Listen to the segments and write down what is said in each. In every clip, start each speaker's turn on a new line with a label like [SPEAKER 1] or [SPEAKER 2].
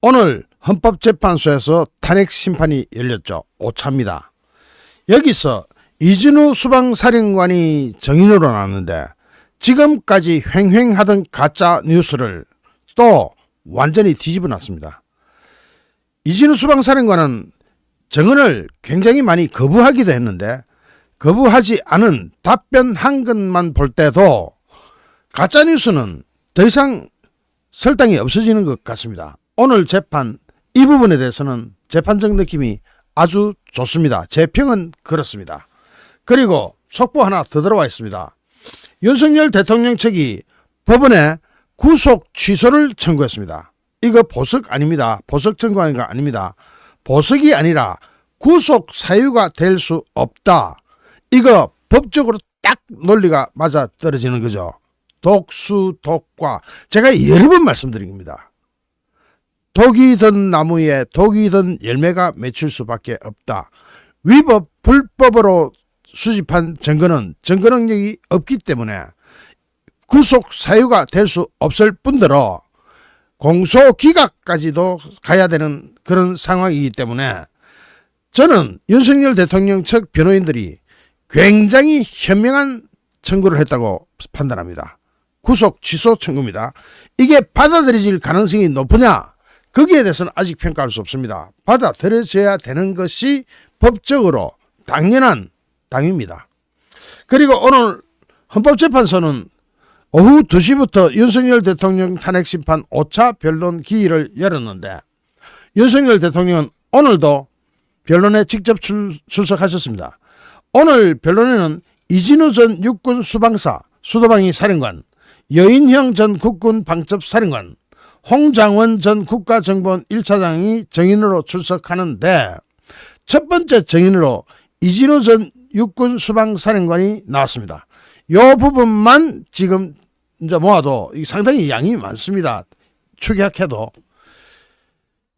[SPEAKER 1] 오늘 헌법재판소에서 탄핵 심판이 열렸죠. 5차입니다. 여기서 이진우 수방사령관이 정인으로 나왔는데 지금까지 횡행하던 가짜 뉴스를 또 완전히 뒤집어 놨습니다. 이진우 수방사령관은 정언을 굉장히 많이 거부하기도 했는데 거부하지 않은 답변 한 것만 볼 때도 가짜 뉴스는 더 이상 설탕이 없어지는 것 같습니다. 오늘 재판 이 부분에 대해서는 재판적 느낌이 아주 좋습니다. 제 평은 그렇습니다. 그리고 속보 하나 더 들어와 있습니다. 윤석열 대통령 측이 법원에 구속 취소를 청구했습니다. 이거 보석 아닙니다. 보석 청구하는 거 아닙니다. 보석이 아니라 구속 사유가 될 수 없다. 이거 법적으로 딱 논리가 맞아 떨어지는 거죠. 독수, 독과 제가 여러 번 말씀드린 겁니다. 독이 든 나무에 독이 든 열매가 맺힐 수밖에 없다. 위법, 불법으로 수집한 증거는 증거 능력이 없기 때문에 구속 사유가 될 수 없을 뿐더러 공소기각까지도 가야 되는 그런 상황이기 때문에 저는 윤석열 대통령 측 변호인들이 굉장히 현명한 청구를 했다고 판단합니다. 구속 취소 청구입니다. 이게 받아들여질 가능성이 높으냐? 거기에 대해서는 아직 평가할 수 없습니다. 받아들여져야 되는 것이 법적으로 당연한 당입니다. 그리고 오늘 헌법재판소는 오후 2시부터 윤석열 대통령 탄핵심판 5차 변론 기일을 열었는데 윤석열 대통령은 오늘도 변론에 직접 출석하셨습니다. 오늘 변론에는 이진우 전 육군 수방사 수도방위 사령관, 여인형 전 국군 방첩사령관, 홍장원 전 국가정보원 1차장이 정인으로 출석하는데 첫 번째 정인으로 이진우 전 육군 수방사령관이 나왔습니다. 이 부분만 지금 이제 모아도 상당히 양이 많습니다. 축약해도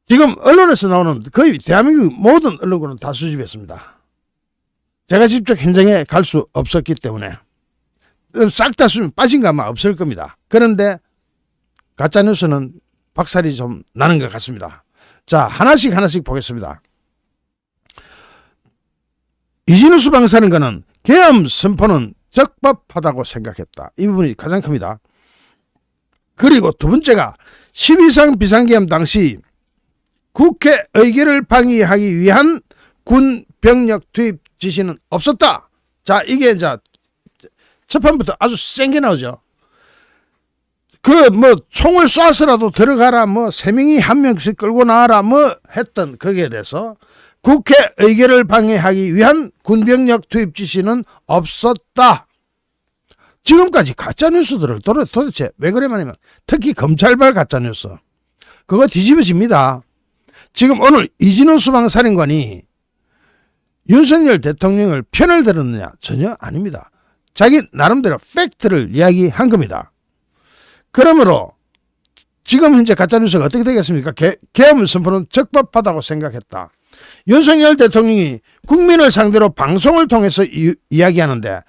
[SPEAKER 1] 지금 언론에서 나오는 거의 대한민국 모든 언론은 다 수집했습니다. 제가 직접 현장에 갈 수 없었기 때문에 싹 다 수면 빠진 거 아마 없을 겁니다. 그런데 가짜뉴스는 박살이 좀 나는 것 같습니다. 자, 하나씩 보겠습니다. 이진우 수방사령관은 계엄 선포는 적법하다고 생각했다. 이 부분이 가장 큽니다. 그리고 두 번째가 12상 비상계엄 당시 국회 의결을 방해하기 위한 군 병력 투입 지시는 없었다. 자, 이게 이제 첫 판부터 아주 센 게 나오죠. 총을 쏴서라도 들어가라, 3명이 한 명씩 끌고 나와라, 했던 거기에 대해서 국회 의결을 방해하기 위한 군병력 투입 지시는 없었다. 지금까지 가짜뉴스들을 도대체 왜 그래만 특히 검찰발 가짜뉴스 그거 뒤집어집니다. 지금 오늘 이진우 수방사령관이 윤석열 대통령을 편을 들었느냐? 전혀 아닙니다. 자기 나름대로 팩트를 이야기한 겁니다. 그러므로 지금 현재 가짜뉴스가 어떻게 되겠습니까? 계엄 선포는 적법하다고 생각했다. 윤석열 대통령이 국민을 상대로 방송을 통해서 이야기하는데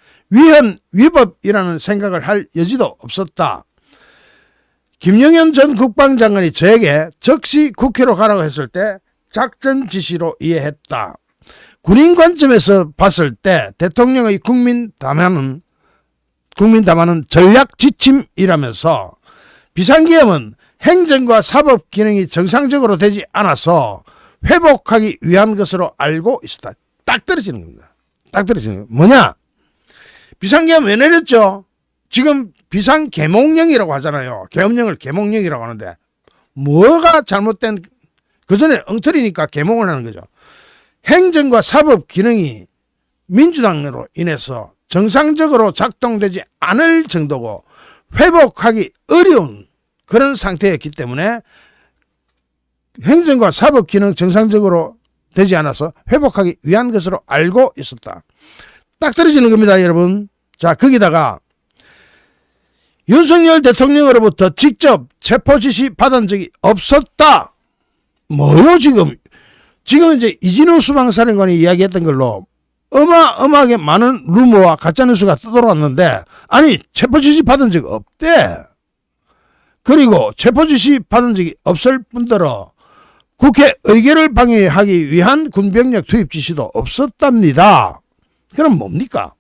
[SPEAKER 1] 위법이라는 생각을 할 여지도 없었다. 김영현 전 국방장관이 저에게 즉시 국회로 가라고 했을 때 작전 지시로 이해했다. 군인 관점에서 봤을 때 대통령의 국민 담화는 전략 지침이라면서 비상계엄은 행정과 사법 기능이 정상적으로 되지 않아서 회복하기 위한 것으로 알고 있었다. 딱 떨어지는 겁니다. 딱 떨어지는 거. 뭐냐? 비상계엄 왜 내렸죠? 지금 비상계몽령이라고 하잖아요. 계엄령을 계몽령이라고 하는데 뭐가 잘못된, 그전에 엉터리니까 계몽을 하는 거죠. 행정과 사법 기능이 민주당으로 인해서 정상적으로 작동되지 않을 정도고 회복하기 어려운 그런 상태였기 때문에 행정과 사법 기능 정상적으로 되지 않아서 회복하기 위한 것으로 알고 있었다. 딱 떨어지는 겁니다, 여러분. 자, 거기다가 윤석열 대통령으로부터 직접 체포 지시 받은 적이 없었다. 뭐요, 지금? 지금 이제 이진우 수방사령관이 이야기했던 걸로 어마어마하게 많은 루머와 가짜뉴스가 떠돌아왔는데, 아니, 체포 지시 받은 적 없대. 그리고 체포 지시 받은 적이 없을 뿐더러 국회 의결을 방해하기 위한 군병력 투입 지시도 없었답니다. 그럼 뭡니까?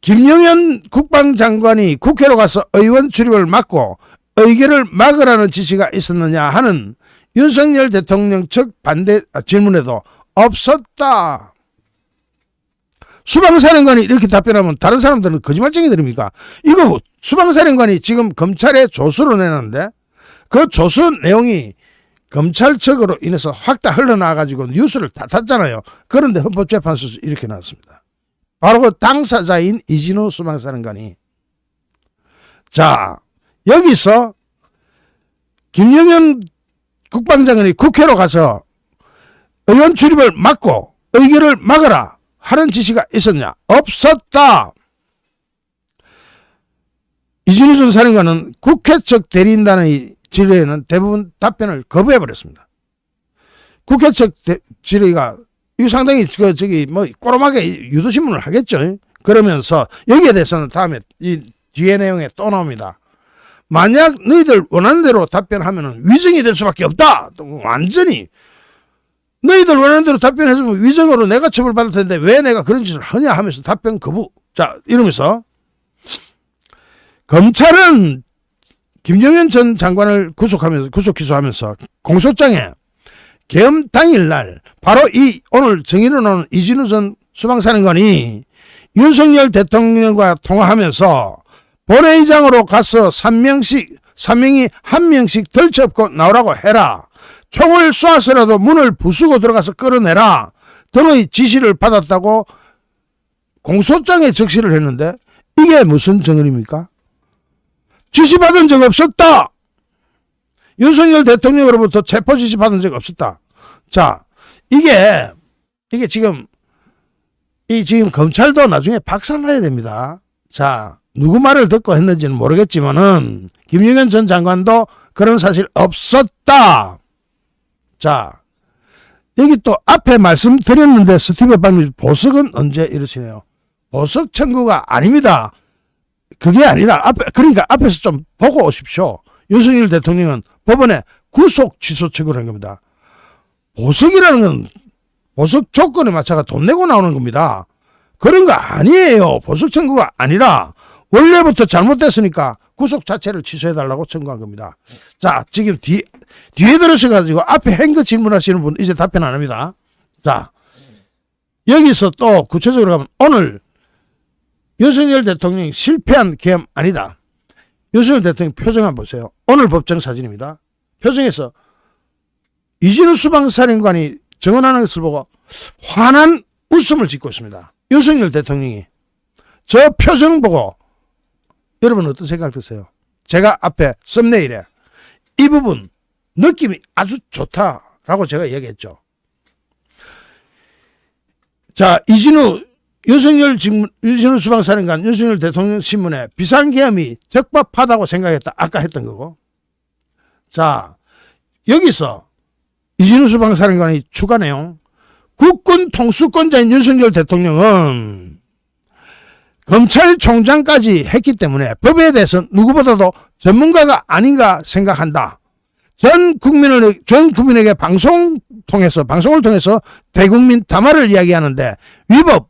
[SPEAKER 1] 김영현 국방장관이 국회로 가서 의원 출입을 막고 의결을 막으라는 지시가 있었느냐 하는 윤석열 대통령 측 반대 질문에도 없었다. 수방사령관이 이렇게 답변하면 다른 사람들은 거짓말쟁이들입니까? 이거 수방사령관이 지금 검찰에 조수를 내놨는데 그 조수 내용이 검찰 측으로 인해서 확 다 흘러나와가지고 뉴스를 다 탔잖아요. 그런데 헌법재판소에서 이렇게 나왔습니다. 바로 그 당사자인 이진우 수방사령관이, 자, 여기서 김영현 국방장관이 국회로 가서 의원 출입을 막고 의결을 막아라 하는 지시가 있었냐? 없었다. 이진우 전 사령관은 국회 측 대리인단의 질의에는 대부분 답변을 거부해버렸습니다. 국회 측 질의가 이 상당히 꼬로하게 유도신문을 하겠죠. 그러면서 여기에 대해서는 다음에 이 뒤에 내용에 또 나옵니다. 만약 너희들 원하는 대로 답변하면 위증이 될 수밖에 없다. 완전히 너희들 원하는 대로 답변해주면 위증으로 내가 처벌받을 텐데 왜 내가 그런 짓을 하냐 하면서 답변 거부. 자, 이러면서 검찰은 김정현 전 장관을 구속 기소하면서 공소장에 계엄 당일날 바로 이 오늘 정의로 나오는 이진우 전 수방사령관이 윤석열 대통령과 통화하면서 본회의장으로 가서 3명이 한 명씩 덜쳐업고 나오라고 해라. 총을 쏘아서라도 문을 부수고 들어가서 끌어내라 등의 지시를 받았다고 공소장에 적시를 했는데 이게 무슨 정언입니까? 지시받은 적 없었다. 윤석열 대통령으로부터 체포 지시 받은 적 없었다. 자, 이게 지금 검찰도 나중에 박살나야 됩니다. 자, 누구 말을 듣고 했는지는 모르겠지만은 김영현 전 장관도 그런 사실 없었다. 자, 여기 또 앞에 말씀드렸는데 스티브 박님 보석은 언제 이러시네요. 보석 청구가 아닙니다. 그게 아니라 그러니까 앞에서 좀 보고 오십시오. 윤석열 대통령은 법원에 구속 취소 청구를 한 겁니다. 보석이라는 건 보석 조건에 맞춰가 돈 내고 나오는 겁니다. 그런 거 아니에요. 보석 청구가 아니라 원래부터 잘못됐으니까 구속 자체를 취소해달라고 청구한 겁니다. 자, 지금 뒤에 들으셔가지고 앞에 행거 질문하시는 분 이제 답변 안 합니다. 자, 여기서 또 구체적으로 가면 오늘 윤석열 대통령이 실패한 계엄 아니다. 윤석열 대통령 표정 한번 보세요. 오늘 법정 사진입니다. 표정에서 이진우 수방사령관이 증언하는 것을 보고 환한 웃음을 짓고 있습니다. 윤석열 대통령이 저 표정 보고 여러분 어떤 생각 드세요? 제가 앞에 썸네일에 이 부분 느낌이 아주 좋다라고 제가 얘기했죠. 자, 윤석열 수방사령관 윤석열 대통령 신문에 비상계엄이 적법하다고 생각했다. 아까 했던 거고. 자, 여기서 이진우 수방사령관이 추가 내용. 국군 통수권자인 윤석열 대통령은 검찰총장까지 했기 때문에 법에 대해서 누구보다도 전문가가 아닌가 생각한다. 전 국민에게 방송을 통해서 대국민 담화를 이야기하는데 위법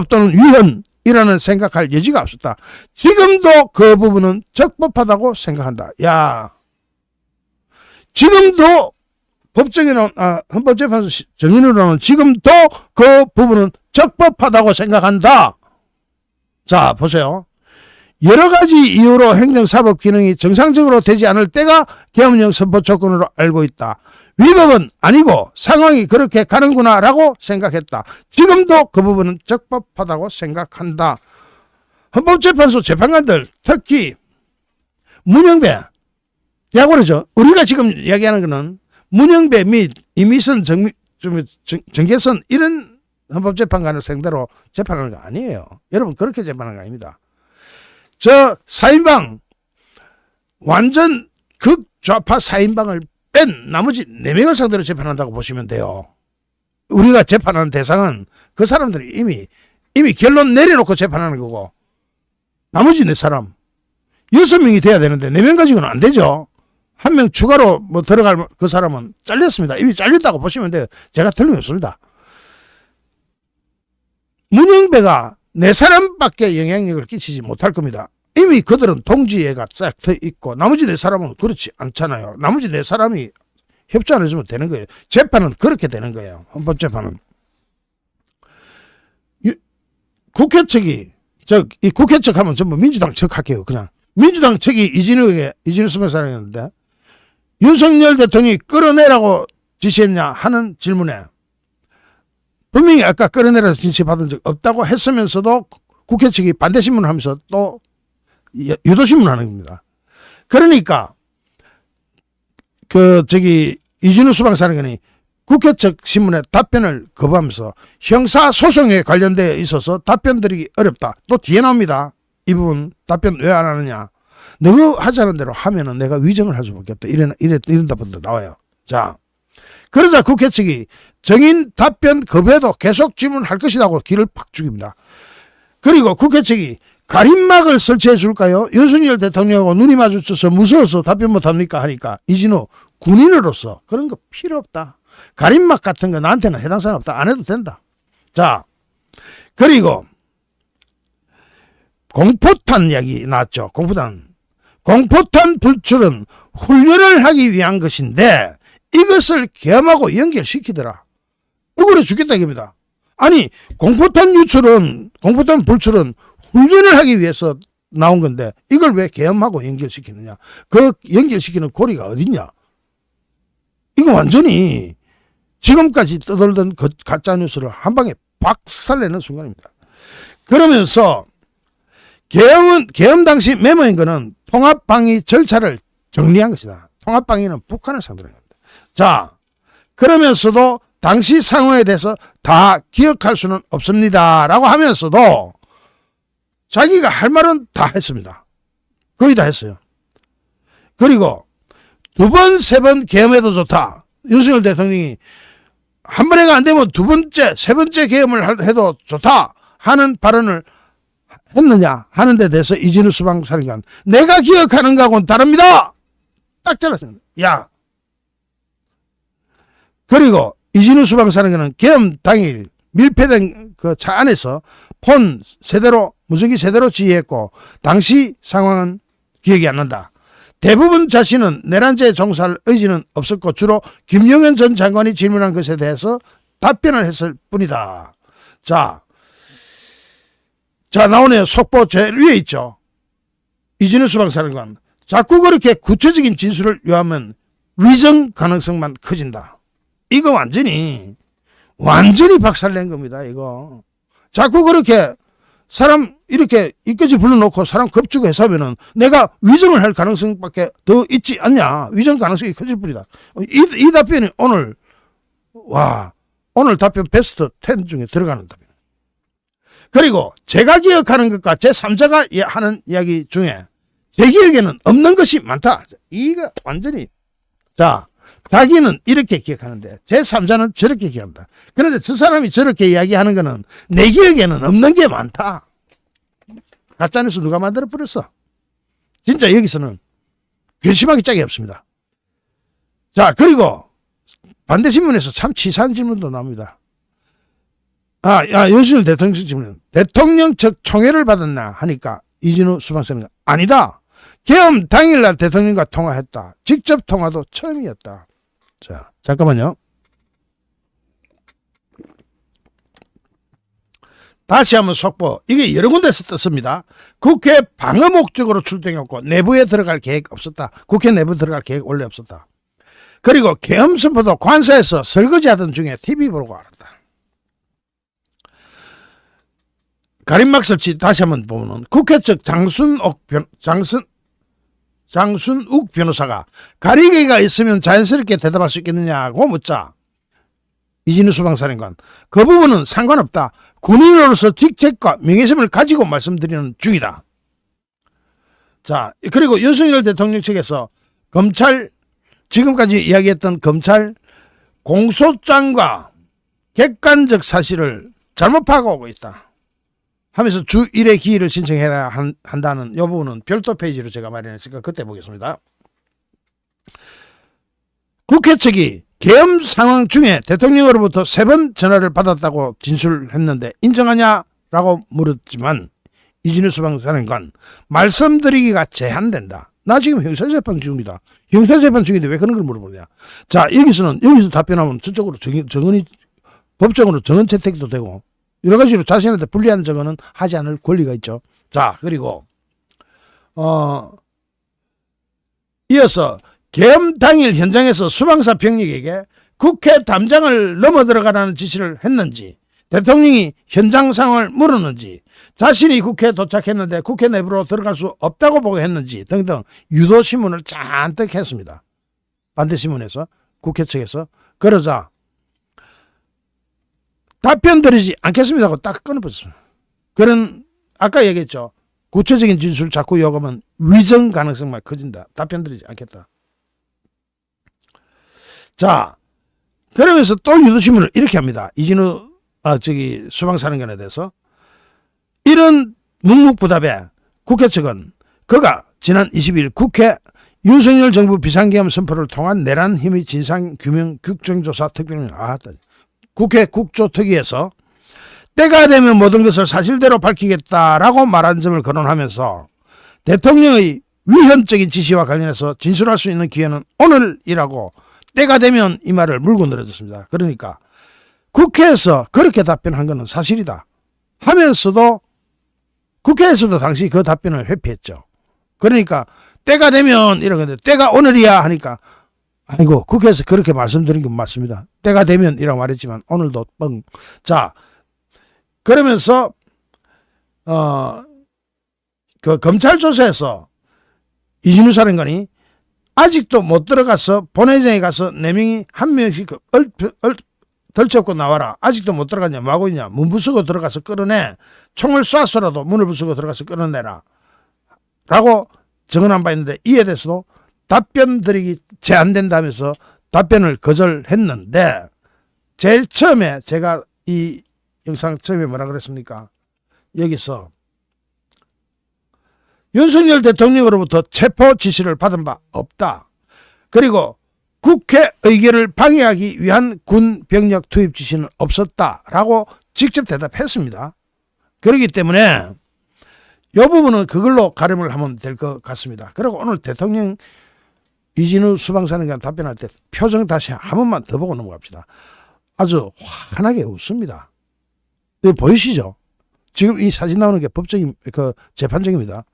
[SPEAKER 1] 또는 위헌이라는 생각할 여지가 없었다. 지금도 그 부분은 적법하다고 생각한다. 야, 지금도 법정에 나온 헌법재판소 정인으로 나오는 지금도 그 부분은 적법하다고 생각한다. 자, 보세요. 여러 가지 이유로 행정사법 기능이 정상적으로 되지 않을 때가 계엄령 선포 조건으로 알고 있다. 위법은 아니고 상황이 그렇게 가는구나라고 생각했다. 지금도 그 부분은 적법하다고 생각한다. 헌법재판소 재판관들 특히 문영배, 야구르죠. 우리가 지금 이야기하는 것은 문영배 및 이미선 정계선 이런 헌법재판관을 상대로 재판하는 거 아니에요. 여러분 그렇게 재판하는 거 아닙니다. 저 4인방 완전 극좌파 4인방을 뺀 나머지 4명을 상대로 재판한다고 보시면 돼요. 우리가 재판하는 대상은 그 사람들이 이미 결론 내려놓고 재판하는 거고 나머지 4사람 6명이 돼야 되는데 4명 가지고는 안 되죠. 한 명 추가로 뭐 들어갈 그 사람은 잘렸습니다. 이미 잘렸다고 보시면 돼요. 제가 틀림없습니다. 문영배가 네 사람밖에 영향력을 끼치지 못할 겁니다. 이미 그들은 동지애가 싹 있고 나머지 네 사람은 그렇지 않잖아요. 나머지 네 사람이 협조 안 해주면 되는 거예요. 재판은 그렇게 되는 거예요. 헌법재판은. 국회 측이 이 국회 측 하면 전부 민주당 측 할게요. 그냥 민주당 측이 이진우 수석사령이었는데 윤석열 대통령이 끌어내라고 지시했냐 하는 질문에 분명히 아까 끌어내라고 지시받은 적 없다고 했으면서도 국회 측이 반대 신문을 하면서 또 유도 신문을 하는 겁니다. 그러니까 이진우 수방사령관이 국회 측 신문에 답변을 거부하면서 형사소송에 관련되어 있어서 답변 드리기 어렵다. 또 뒤에 나옵니다. 이 부분 답변 왜 안 하느냐. 너가 하자는 대로 하면은 내가 위정을 할 수밖에 없다. 이런 답변도 나와요. 자, 그러자 국회 측이 정인 답변 거부해도 계속 질문할 것이라고 길을 팍 죽입니다. 그리고 국회 측이 가림막을 설치해 줄까요? 윤석열 대통령하고 눈이 마주쳐서 무서워서 답변 못합니까? 하니까 이진우 군인으로서 그런 거 필요 없다. 가림막 같은 거 나한테는 해당 사항 없다. 안 해도 된다. 자, 그리고 공포탄 이야기 나왔죠. 공포탄 불출은 훈련을 하기 위한 것인데 이것을 계엄하고 연결시키더라. 억울해 죽겠다 이겁니다. 아니 공포탄 불출은 훈련을 하기 위해서 나온 건데 이걸 왜 계엄하고 연결시키느냐. 그 연결시키는 고리가 어딨냐. 이거 완전히 지금까지 떠돌던 가짜뉴스를 한 방에 박살내는 순간입니다. 그러면서 계엄 당시 메모인 거는 통합방위 절차를 정리한 것이다. 통합방위는 북한을 상대로 합니다. 자, 그러면서도 당시 상황에 대해서 다 기억할 수는 없습니다. 라고 하면서도 자기가 할 말은 다 했습니다. 거의 다 했어요. 그리고 두 번, 세 번 계엄해도 좋다. 윤석열 대통령이 한 번에가 안 되면 두 번째, 세 번째 계엄을 해도 좋다 하는 발언을 했느냐 하는 데 대해서 이진우 수방사령관 내가 기억하는 거하고는 다릅니다. 딱 잘랐습니다. 야. 그리고 이진우 수방사령관은 계엄 당일 밀폐된 그 차 안에서 폰 무전기 세대로 지휘했고 당시 상황은 기억이 안 난다. 대부분 자신은 내란죄에 종사할 의지는 없었고 주로 김영현 전 장관이 질문한 것에 대해서 답변을 했을 뿐이다. 자 나오네요. 속보 제일 위에 있죠. 이진우 수방사령관. 자꾸 그렇게 구체적인 진술을 요하면 위정 가능성만 커진다. 이거 완전히 박살낸 겁니다. 이거. 자꾸 그렇게 사람 이렇게 이까지 불러놓고 사람 겁주고 해서 하면은 내가 위정을 할 가능성밖에 더 있지 않냐. 위정 가능성이 커질 뿐이다. 이 답변이 오늘 답변 베스트 10 중에 들어가는 답변. 그리고 제가 기억하는 것과 제3자가 하는 이야기 중에 제 기억에는 없는 것이 많다. 이거 완전히 자기는 이렇게 기억하는데 제3자는 저렇게 기억한다. 그런데 저 사람이 저렇게 이야기하는 거는 내 기억에는 없는 게 많다. 가짜뉴스 누가 만들어 버렸어. 진짜 여기서는 괘씸하기 짝이 없습니다. 자, 그리고 반대신문에서 참 치사한 질문도 나옵니다. 윤석열 대통령 질문. 대통령 측 총애를 받았나 하니까 이진우 수방사령관 아니다. 계엄 당일날 대통령과 통화했다. 직접 통화도 처음이었다. 자, 잠깐만요. 다시 한번 속보. 이게 여러 군데서 떴습니다. 국회 방어 목적으로 출동했고 내부에 들어갈 계획 없었다. 국회 내부 들어갈 계획 원래 없었다. 그리고 계엄 선포도 관사에서 설거지하던 중에 TV 보고 알았다. 가림막 설치 다시 한번 보면 국회 측 장순욱 변호사가 가리개가 있으면 자연스럽게 대답할 수 있겠느냐고 묻자 이진우 수방사령관 그 부분은 상관없다. 군인으로서 직책과 명예심을 가지고 말씀드리는 중이다. 자, 그리고 윤석열 대통령 측에서 검찰 지금까지 이야기했던 검찰 공소장과 객관적 사실을 잘못 파악하고 있다 하면서 주 1회 기일을 신청해야 한다는 이 부분은 별도 페이지로 제가 마련했으니까 그때 보겠습니다. 국회 측이 계엄 상황 중에 대통령으로부터 3번 전화를 받았다고 진술했는데 인정하냐라고 물었지만 이진우 수방사령관 말씀드리기가 제한된다. 나 지금 형사재판 중이다. 형사재판 중인데 왜 그런 걸 물어보냐. 자, 여기서 답변하면 저쪽으로 정언이 법적으로 정언 채택도 되고 여러 가지로 자신한테 불리한 정언은 하지 않을 권리가 있죠. 자, 그리고 이어서 계엄 당일 현장에서 수방사 병력에게 국회 담장을 넘어 들어가라는 지시를 했는지, 대통령이 현장 상황을 물었는지, 자신이 국회에 도착했는데 국회 내부로 들어갈 수 없다고 보고했는지 등등 유도신문을 잔뜩 했습니다. 반대신문에서, 국회 측에서. 그러자 답변 드리지 않겠습니다 하고 딱 끊어버렸습니다. 그런 아까 얘기했죠. 구체적인 진술 자꾸 요구하면 위정 가능성만 커진다. 답변 드리지 않겠다. 자, 그러면서 또 유도신문을 이렇게 합니다. 이진우 수방사령관에 대해서 이런 묵묵부답에 국회 측은 그가 지난 20일 국회 윤석열 정부 비상계엄 선포를 통한 내란 힘의 진상규명 국정조사 특별위 국회 국조특위에서 때가 되면 모든 것을 사실대로 밝히겠다라고 말한 점을 거론하면서 대통령의 위헌적인 지시와 관련해서 진술할 수 있는 기회는 오늘이라고 때가 되면 이 말을 물고 늘어졌습니다. 그러니까 국회에서 그렇게 답변한 것은 사실이다 하면서도 국회에서도 당시 그 답변을 회피했죠. 그러니까 때가 되면 이러는데 때가 오늘이야 하니까 아이고 국회에서 그렇게 말씀드린 건 맞습니다. 때가 되면 이라고 말했지만 오늘도 뻥. 자, 그러면서 그 검찰 조사에서 이진우 사령관이 아직도 못 들어가서 본회의장에 가서 4명이 한 명씩 덜쳐고 나와라. 아직도 못 들어갔냐? 뭐 하고 있냐? 문 부수고 들어가서 끌어내. 총을 쏴서라도 문을 부수고 들어가서 끌어내라. 라고 정언한 바 있는데 이에 대해서도 답변 드리기 제한된다면서 답변을 거절했는데 제일 처음에 제가 이 영상 처음에 뭐라 그랬습니까? 여기서 윤석열 대통령으로부터 체포 지시를 받은 바 없다. 그리고 국회 의결을 방해하기 위한 군 병력 투입 지시는 없었다라고 직접 대답했습니다. 그렇기 때문에 이 부분은 그걸로 가름을 하면 될 것 같습니다. 그리고 오늘 대통령 이진우 수방사령관 답변할 때 표정 다시 한 번만 더 보고 넘어갑시다. 아주 환하게 웃습니다. 이거 보이시죠? 지금 이 사진 나오는 게 법적인 재판정입니다.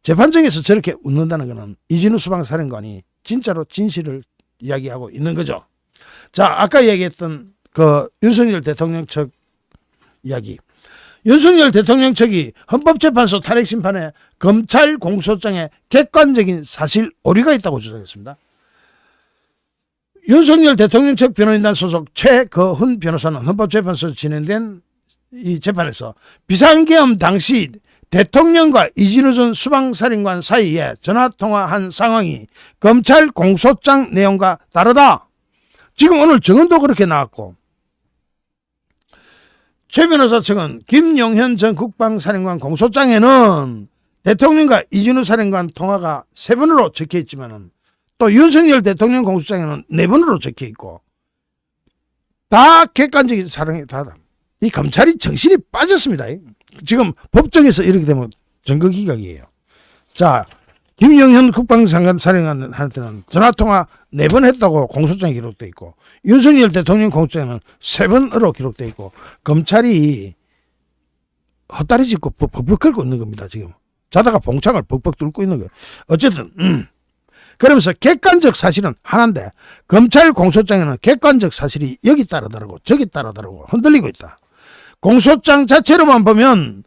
[SPEAKER 1] 재판정에서 저렇게 웃는다는 것은 이진우 수방사령관이 진짜로 진실을 이야기하고 있는 거죠. 자, 아까 얘기했던 그 윤석열 대통령 측 이야기. 윤석열 대통령 측이 헌법재판소 탄핵심판에 검찰 공소장에 객관적인 사실 오류가 있다고 주장했습니다. 윤석열 대통령 측 변호인단 소속 최거훈 변호사는 헌법재판소에서 진행된 이 재판에서 비상계엄 당시 대통령과 이진우 전 수방사령관 사이에 전화통화한 상황이 검찰 공소장 내용과 다르다. 지금 오늘 정언도 그렇게 나왔고 최 변호사 측은 김용현 전 국방사령관 공소장에는 대통령과 이진우 사령관 통화가 3번으로 적혀있지만 또 윤석열 대통령 공소장에는 4번으로 적혀있고 다 객관적인 사령이 다르다. 이 검찰이 정신이 빠졌습니다. 지금 법정에서 이렇게 되면 증거기각이에요. 자, 김영현 국방사령관한테는 전화통화 4번 했다고 공소장에 기록되어 있고 윤석열 대통령 공소장에는 3번으로 기록되어 있고 검찰이 헛다리 짚고 벅벅 긁고 있는 겁니다. 지금 자다가 봉창을 벅벅 뚫고 있는 거예요. 어쨌든 그러면서 객관적 사실은 하나인데 검찰 공소장에는 객관적 사실이 여기 따라 다르고 저기 따라 다르고 흔들리고 있다. 공소장 자체로만 보면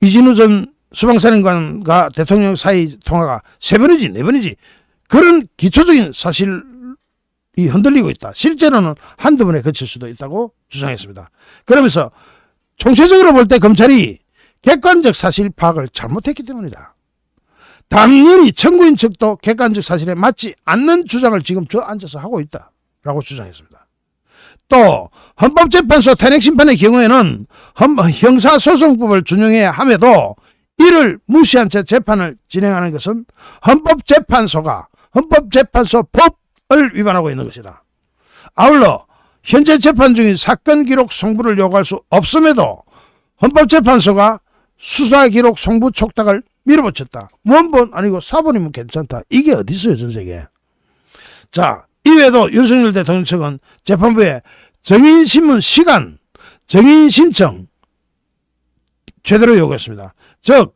[SPEAKER 1] 이진우 전 수방사령관과 대통령 사이 통화가 3번이지 4번이지 그런 기초적인 사실이 흔들리고 있다. 실제로는 한두 번에 그칠 수도 있다고 주장했습니다. 그러면서 총체적으로 볼 때 검찰이 객관적 사실 파악을 잘못했기 때문이다. 당연히 청구인 측도 객관적 사실에 맞지 않는 주장을 지금 저 앉아서 하고 있다라고 주장했습니다. 또 헌법재판소 탄핵심판의 경우에는 형사소송법을 준용해야 함에도 이를 무시한 채 재판을 진행하는 것은 헌법재판소 법 위반하고 있는 것이다. 아울러 현재 재판 중인 사건 기록 송부를 요구할 수 없음에도 헌법재판소가 수사 기록 송부 촉탁을 밀어붙였다. 원본 아니고 사본이면 괜찮다. 이게 어디 있어요, 전 세계에. 자, 이외에도 윤석열 대통령 측은 재판부에 증인신문 시간, 증인 신청 제대로 요구했습니다. 즉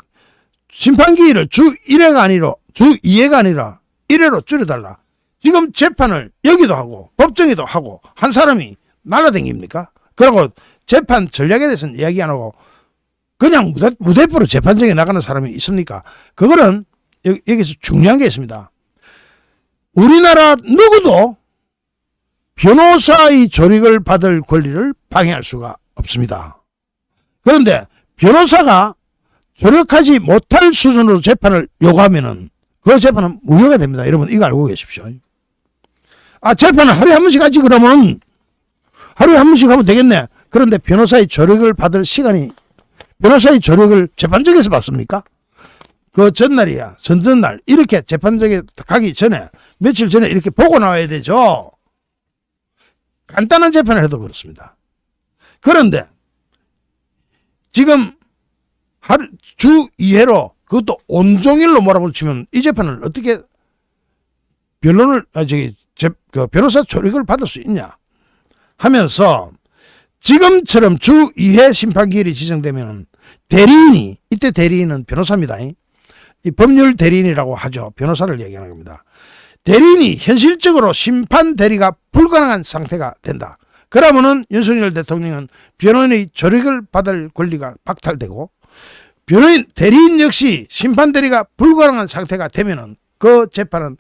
[SPEAKER 1] 심판기일을 주 1회가 아니라 주 2회가 아니라 1회로 줄여달라. 지금 재판을 여기도 하고 법정에도 하고 한 사람이 날아다닙니까? 그리고 재판 전략에 대해서는 이야기 안 하고 그냥 무대포로 재판정에 나가는 사람이 있습니까? 그거는 여기서 중요한 게 있습니다. 우리나라 누구도 변호사의 조력을 받을 권리를 방해할 수가 없습니다. 그런데 변호사가 조력하지 못할 수준으로 재판을 요구하면은 그 재판은 무효가 됩니다. 여러분 이거 알고 계십시오. 재판을 하루에 한 번씩 하지 그러면 하루에 한 번씩 하면 되겠네. 그런데 변호사의 조력을 받을 시간이 변호사의 조력을 재판정에서 받습니까? 그 전날이야. 전전날 이렇게 재판정에 가기 전에 며칠 전에 이렇게 보고 나와야 되죠. 간단한 재판을 해도 그렇습니다. 그런데 지금 주 2회로 그것도 온종일로 몰아붙이면 이 재판을 어떻게 변론을 그 변호사 조력을 받을 수 있냐 하면서 지금처럼 주 2회 심판기일이 지정되면 대리인이 이때 대리인은 변호사입니다. 이 법률 대리인이라고 하죠. 변호사를 얘기하는 겁니다. 대리인이 현실적으로 심판 대리가 불가능한 상태가 된다. 그러면은 윤석열 대통령은 변호인의 조력을 받을 권리가 박탈되고 대리인 역시 심판 대리가 불가능한 상태가 되면은 그 재판은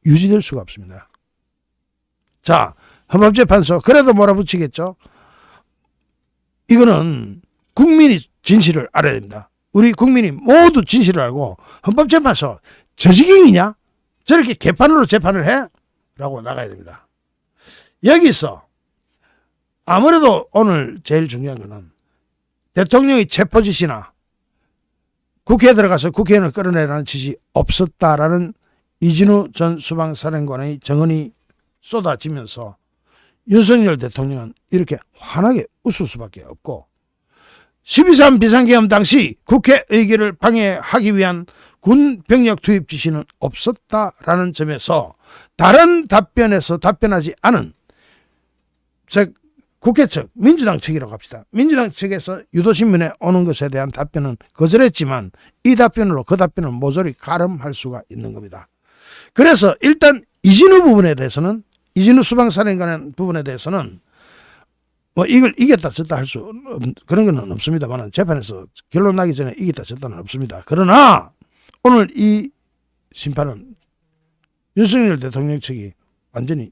[SPEAKER 1] 유지될 수가 없습니다. 자, 헌법재판소 그래도 몰아붙이겠죠. 이거는 국민이 진실을 알아야 됩니다. 우리 국민이 모두 진실을 알고 헌법재판소 저 지경이냐? 저렇게 개판으로 재판을 해? 라고 나가야 됩니다. 여기서 아무래도 오늘 제일 중요한 거는 대통령의 체포 지시나 국회에 들어가서 국회의원을 끌어내라는 지시 없었다라는 이진우 전 수방사령관의 증언이 쏟아지면서 윤석열 대통령은 이렇게 환하게 웃을 수밖에 없고 12.3 비상계엄 당시 국회 의결을 방해하기 위한 군 병력 투입 지시는 없었다라는 점에서 다른 답변에서 답변하지 않은 즉 국회 측 민주당 측이라고 합시다. 민주당 측에서 유도신문에 오는 것에 대한 답변은 거절했지만 이 답변으로 그 답변을 모조리 가름할 수가 있는 겁니다. 그래서 일단 이진우 부분에 대해서는 이진우 수방사령관 부분에 대해서는 뭐 이걸 이겼다 졌다 할 수 그런 건 없습니다만 재판에서 결론 나기 전에 이겼다 졌다는 없습니다. 그러나 오늘 이 심판은 윤석열 대통령 측이 완전히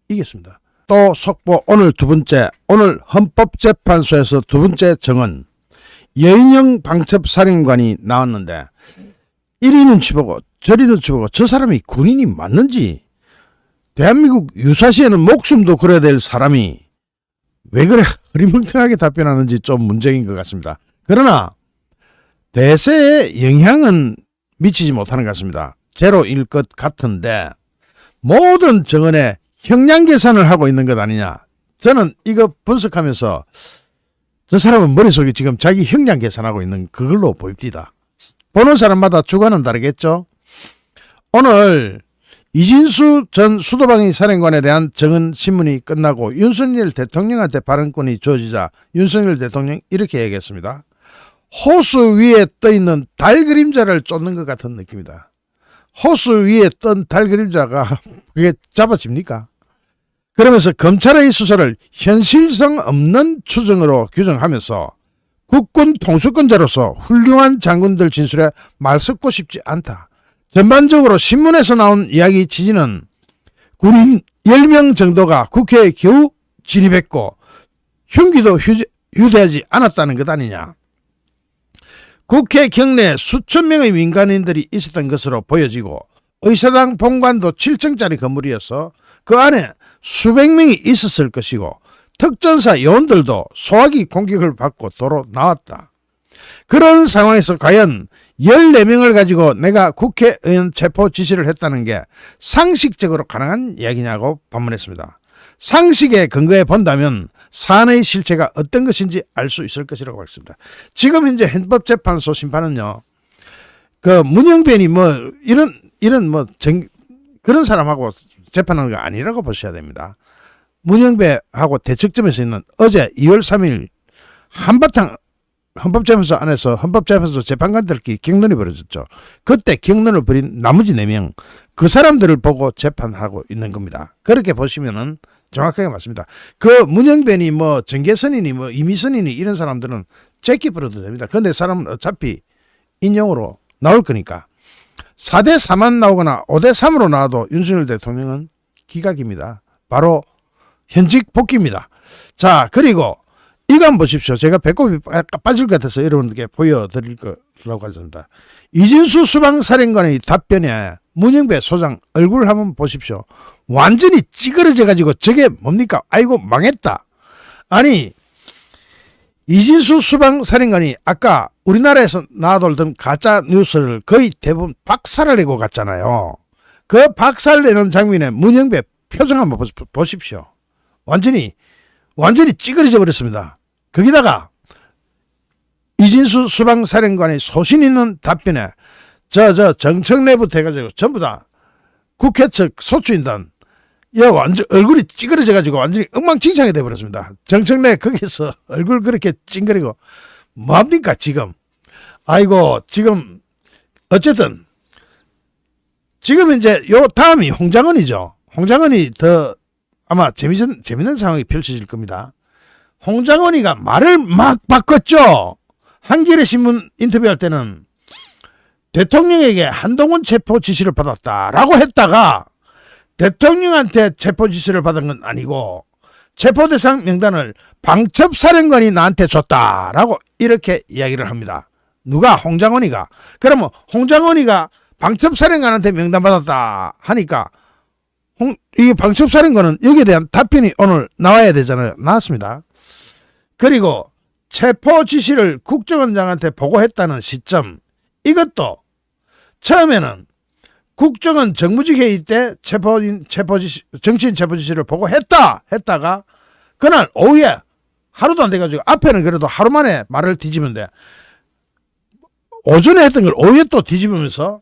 [SPEAKER 1] 이겼습니다. 또 속보 오늘 두 번째 오늘 헌법재판소에서 두 번째 증언 여인영 방첩사령관이 나왔는데 이리 눈치 보고 저리 눈치 보고 저 사람이 군인이 맞는지 대한민국 유사시에는 목숨도 걸어야 될 사람이 왜 그래 흐리멍텅하게 답변하는지 좀 문제인 것 같습니다. 그러나 대세에 영향은 미치지 못하는 것 같습니다. 제로일 것 같은데 모든 증언에 형량 계산을 하고 있는 것 아니냐. 저는 이거 분석하면서 저 사람은 머릿속에 지금 자기 형량 계산하고 있는 그걸로 보입니다. 보는 사람마다 주관은 다르겠죠. 오늘 이진수 전 수도방위 사령관에 대한 증언 신문이 끝나고 윤석열 대통령한테 발언권이 주어지자 윤석열 대통령 이렇게 얘기했습니다. 호수 위에 떠있는 달 그림자를 쫓는 것 같은 느낌이다. 호수 위에 떤 달 그림자가 그게 잡아집니까? 그러면서 검찰의 수사를 현실성 없는 추정으로 규정하면서 국군 통수권자로서 훌륭한 장군들 진술에 말 섞고 싶지 않다. 전반적으로 신문에서 나온 이야기 취지는 군인 10명 정도가 국회에 겨우 진입했고 흉기도 휴대하지 않았다는 것 아니냐. 국회 경내에 수천 명의 민간인들이 있었던 것으로 보여지고 의사당 본관도 7층짜리 건물이어서 그 안에 수백 명이 있었을 것이고 특전사 요원들도 소화기 공격을 받고 도로 나왔다. 그런 상황에서 과연 14명을 가지고 내가 국회의원 체포 지시를 했다는 게 상식적으로 가능한 이야기냐고 반문했습니다. 상식에 근거해 본다면 사안의 실체가 어떤 것인지 알 수 있을 것이라고 했습니다. 지금 현재 헌법재판소 심판은요, 그 문영변이 뭐 이런 뭐 그런 사람하고 재판하는 거 아니라고 보셔야 됩니다. 문영배하고 대척점에서 있는 어제 2월 3일 한바탕 헌법재판소 안에서 헌법재판소 재판관들끼리 격론이 벌어졌죠. 그때 격론을 벌인 나머지 4명, 그 사람들을 보고 재판하고 있는 겁니다. 그렇게 보시면은 정확하게 맞습니다. 그 문영변이 뭐 정계선이니 뭐 이미선이니 이런 사람들은 제끼 벌어도 됩니다. 근데 사람은 어차피 인용으로 나올 거니까 4대 4만 나오거나 5대 3으로 나와도 윤석열 대통령은 기각입니다. 바로 현직 복귀입니다. 자, 그리고 이거 한번 보십시오. 제가 배꼽이 빠질 것 같아서 여러분들께 보여드릴 거라고 하겠습니다. 이진수 수방사령관의 답변에 문영배 소장 얼굴을 한번 보십시오. 완전히 찌그러져 가지고 저게 뭡니까? 아이고 망했다. 아니, 이진수 수방사령관이 아까 우리나라에서 나돌던 가짜 뉴스를 거의 대부분 박살을 내고 갔잖아요. 그 박살내는 장면에 문영배 표정 한번 보십시오. 완전히 찌그러져 버렸습니다. 거기다가 이진수 수방사령관의 소신 있는 답변에 정청래부터 해가지고 전부 다 국회 측 소추인단 완전 얼굴이 찌그러져 가지고 완전히 엉망진창이 돼버렸습니다. 정청래 거기서 얼굴 그렇게 찡그리고 뭐합니까 지금? 아이고 지금 어쨌든 지금 이제 요 다음이 홍장은이죠. 홍장은이 더 아마 재밌는 상황이 펼쳐질 겁니다. 홍장은이가 말을 막 바꿨죠. 한겨레 신문 인터뷰할 때는 대통령에게 한동훈 체포 지시를 받았다라고 했다가 대통령한테 체포 지시를 받은 건 아니고 체포 대상 명단을 방첩사령관이 나한테 줬다라고 이렇게 이야기를 합니다. 누가? 홍장은이가. 그러면 홍장은이가 방첩사령관한테 명단 받았다 하니까 이 방첩사령관은 여기에 대한 답변이 오늘 나와야 되잖아요. 나왔습니다. 그리고 체포 지시를 국정원장한테 보고했다는 시점, 이것도 처음에는 국정원 정무직 회의 때 정치인 체포 지시를 보고했다가 그날 오후에 하루도 안 돼가지고 앞에는 그래도 하루 만에 말을 뒤집은데 오전에 했던 걸 오후에 또 뒤집으면서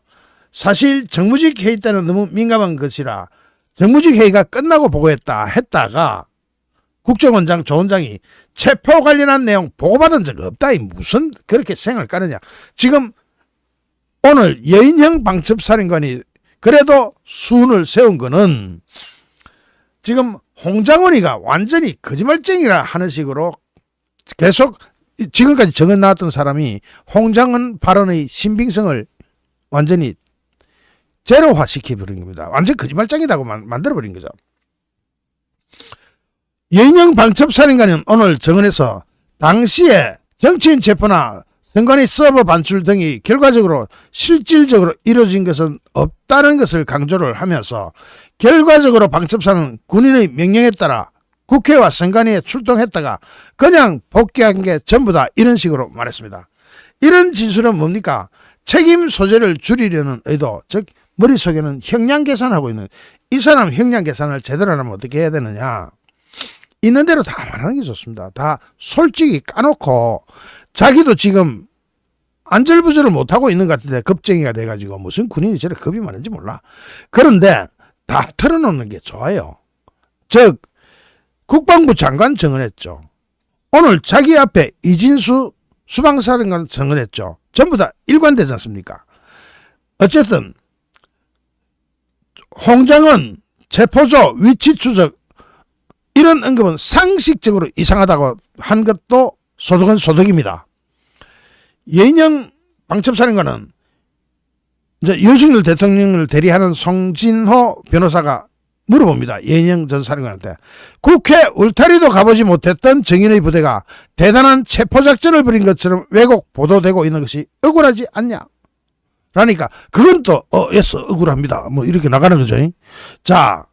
[SPEAKER 1] 사실 정무직 회의 때는 너무 민감한 것이라 정무직 회의가 끝나고 했다가 국정원장 조원장이 체포 관련한 내용 보고받은 적 없다. 이 무슨 그렇게 생각을 까느냐. 지금 오늘 여인형 방첩사령관이 그래도 수훈을 세운 거는 지금 홍장은이가 완전히 거짓말쟁이라 하는 식으로 계속 지금까지 적어 나왔던 사람이 홍장은 발언의 신빙성을 완전히 제로화 시켜버린 겁니다. 완전 거짓말쟁이라고 만들어버린 거죠. 여인형 방첩사령관은 오늘 정언에서 당시에 정치인 체포나 선관위 서버 반출 등이 결과적으로 실질적으로 이루어진 것은 없다는 것을 강조를 하면서 결과적으로 방첩사는 군인의 명령에 따라 국회와 선관위에 출동했다가 그냥 복귀한 게 전부다 이런 식으로 말했습니다. 이런 진술은 뭡니까? 책임 소재를 줄이려는 의도, 즉 머릿속에는 형량 계산하고 있는 이 사람 형량 계산을 제대로 하면 어떻게 해야 되느냐. 있는 대로 다 말하는 게 좋습니다. 다 솔직히 까놓고 자기도 지금 안절부절을 못하고 있는 것 같은데 겁쟁이가 돼가지고 무슨 군인이 저렇게 겁이 많은지 몰라. 그런데 다 털어놓는 게 좋아요. 즉 국방부 장관 정언했죠. 오늘 자기 앞에 이진수 수방사령관 정언했죠. 전부 다 일관되지 않습니까? 어쨌든 홍장은 체포조 위치 추적 이런 언급은 상식적으로 이상하다고 한 것도 소득은 소득입니다. 여인형 방첩사령관은 이제 윤석열 대통령을 대리하는 송진호 변호사가 물어봅니다. 여인형 전 사령관한테 국회 울타리도 가보지 못했던 정인의 부대가 대단한 체포작전을 벌인 것처럼 왜곡 보도되고 있는 것이 억울하지 않냐? 라니까 그건 또 예스 억울합니다. 뭐 이렇게 나가는 거죠. 자,